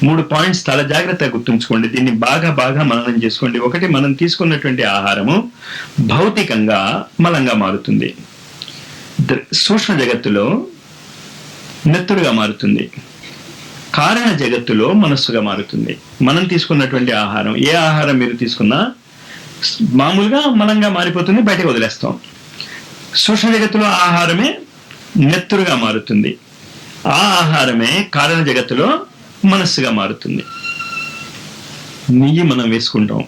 3 పాయింట్స్ చాలా జాగ్రత్తగా గుర్తుంచుకోండి. దీన్ని బాగా మననం చేసుకోండి. 1, మనం తీసుకున్నటువంటి ఆహారము భౌతికంగా మలంగా మారుతుంది, సూక్ష్మ జగత్తులో నెత్తురుగా మారుతుంది, కారణ జగత్తులో మనస్సుగా మారుతుంది. మనం తీసుకున్నటువంటి ఆహారం, ఏ ఆహారం మీరు తీసుకున్నా మామూలుగా మలంగా మారిపోతుంది, బయటకు వదిలేస్తాం. సూక్ష్మ జగత్తులో ఆహారమే నెత్తురుగా మారుతుంది, ఆ ఆహారమే కారణ జగత్తులో మనస్సుగా మారుతుంది. నెయ్యి మనం వేసుకుంటాం.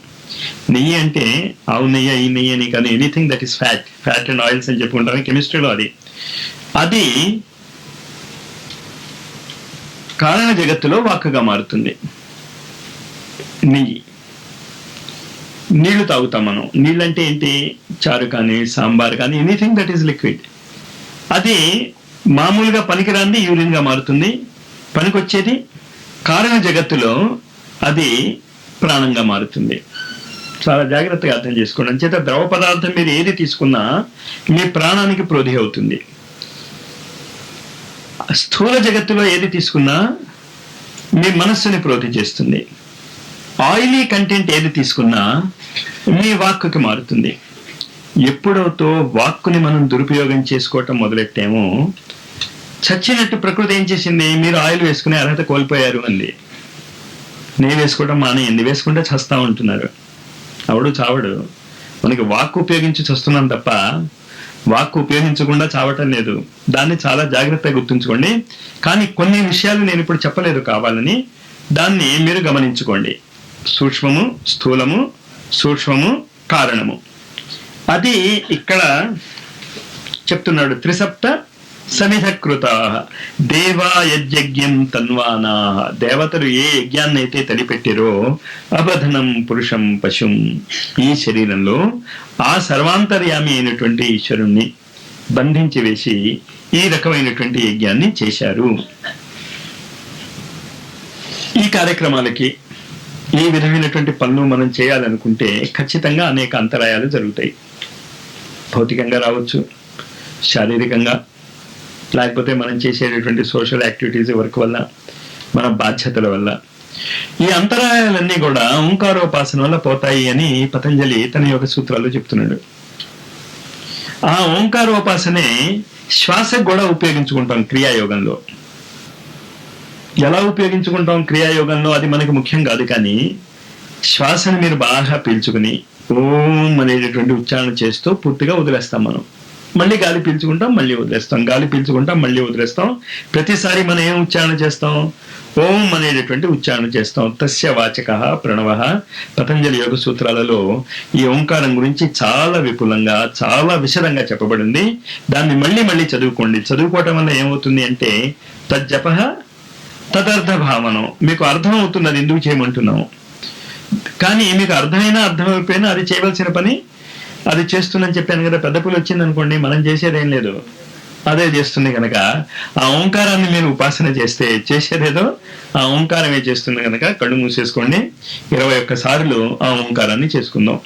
నెయ్యి అంటే ఆవు నెయ్యి, ఈ నెయ్యి అని కాదు, anything that is fat and oils అని చెప్పుకుంటాం కెమిస్ట్రీలో. అది కారణ జగత్తులో వాక్కుగా మారుతుంది. నెయ్యి. నీళ్లు తాగుతాం మనం. నీళ్ళు అంటే ఏంటి? చారు కానీ, సాంబార్ కానీ, ఎనీథింగ్ దట్ ఈస్ లిక్విడ్. అది మామూలుగా పనికిరాంది యూరిన్గా మారుతుంది, పనికొచ్చేది కారణ జగత్తులో అది ప్రాణంగా మారుతుంది. చాలా జాగ్రత్తగా అర్థం చేసుకోండి. అంచేత ద్రవ పదార్థం మీరు ఏది తీసుకున్నా మీ ప్రాణానికి ప్రోధి అవుతుంది. స్థూల జగత్తులో ఏది తీసుకున్నా మీ మనస్సుని ప్రోధి చేస్తుంది. ఆయిలీ కంటెంట్ ఏది తీసుకున్నా మీ వాక్కుకి మారుతుంది. ఎప్పుడైతే వాక్కుని మనం దురుపయోగం చేసుకోవటం మొదలెట్టామో, చచ్చినట్టు ప్రకృతి ఏం చేసింది, మీరు ఆయిల్ వేసుకునే అర్హత కోల్పోయారు అంది. నెయ్యి వేసుకోవడం మానేయండి, వేసుకుంటే చస్తా ఉంటున్నారు. అవడు చావడు. మనకి వాక్కు ఉపయోగించి చస్తున్నాం తప్ప వాక్కు ఉపయోగించకుండా చావటం లేదు. దాన్ని చాలా జాగ్రత్తగా గుర్తుంచుకోండి. కానీ కొన్ని విషయాలు నేను ఇప్పుడు చెప్పలేదు కావాలని, దాన్ని మీరు గమనించుకోండి. సూక్ష్మము, స్థూలము, సూక్ష్మము, కారణము. అది ఇక్కడ చెప్తున్నాడు. త్రిసప్త సమిధకృత దేవా యజ్ఞం తన్వానా, దేవతలు ఏ యజ్ఞాన్ని అయితే తడిపెట్టిరో అబధనం పురుషం పశుం, ఈ శరీరంలో ఆ సర్వాంతర్యామి అయినటువంటి ఈశ్వరుణ్ణి బంధించి వేసి ఈ రకమైనటువంటి యజ్ఞాన్ని చేశారు. ఈ కార్యక్రమాలకి ఈ విధమైనటువంటి పనులు మనం చేయాలనుకుంటే ఖచ్చితంగా అనేక అంతరాయాలు జరుగుతాయి. భౌతికంగా రావచ్చు, శారీరకంగా, లేకపోతే మనం చేసేటటువంటి సోషల్ యాక్టివిటీస్ వర్క్ వల్ల, మన బాధ్యతల వల్ల. ఈ అంతరాయాలన్నీ కూడా ఓంకారోపాసన వల్ల పోతాయి అని పతంజలి తన యొక్క సూత్రాల్లో చెప్తున్నాడు. ఆ ఓంకారోపాసనే శ్వాసకు కూడా ఉపయోగించుకుంటాం క్రియాయోగంలో. ఎలా ఉపయోగించుకుంటాం క్రియాయోగంలో అది మనకు ముఖ్యం కాదు, కానీ శ్వాసను మీరు బాగా పీల్చుకుని ఓం అనేటటువంటి ఉచ్చారణ చేస్తూ పూర్తిగా వదిలేస్తాం. మనం మళ్ళీ గాలి పీల్చుకుంటాం, మళ్ళీ వదిలేస్తాం, గాలి పీల్చుకుంటాం, మళ్ళీ వదిలేస్తాం. ప్రతిసారి మనం ఏం ఉచ్చారణ చేస్తాం? ఓం అనేటటువంటి ఉచ్చారణ చేస్తాం. తస్య వాచక ప్రణవ. పతంజలి యోగ సూత్రాలలో ఈ ఓంకారం గురించి చాలా విపులంగా, చాలా విశదంగా చెప్పబడింది. దాన్ని మళ్ళీ మళ్ళీ చదువుకోండి. చదువుకోవటం వల్ల ఏమవుతుంది అంటే తజ్జప తదర్థ భావనం. మీకు అర్థం అవుతున్నది ఎందుకు చేయమంటున్నాము, కానీ మీకు అర్థమైనా అర్థమైపోయినా అది చేయవలసిన పని అది చేస్తుందని చెప్పాను కదా. పెద్ద పులి వచ్చింది అనుకోండి, మనం చేసేదేం లేదు, అదే చేస్తుంది కనుక ఆ ఓంకారాన్ని మీరు ఉపాసన చేస్తే చేసేదేదో ఆ ఓంకారమే చేస్తుంది కనుక కళ్ళు మూసేసుకోండి. 21 సార్లు ఆ ఓంకారాన్ని చేసుకుందాం.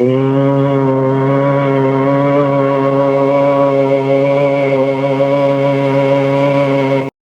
Oh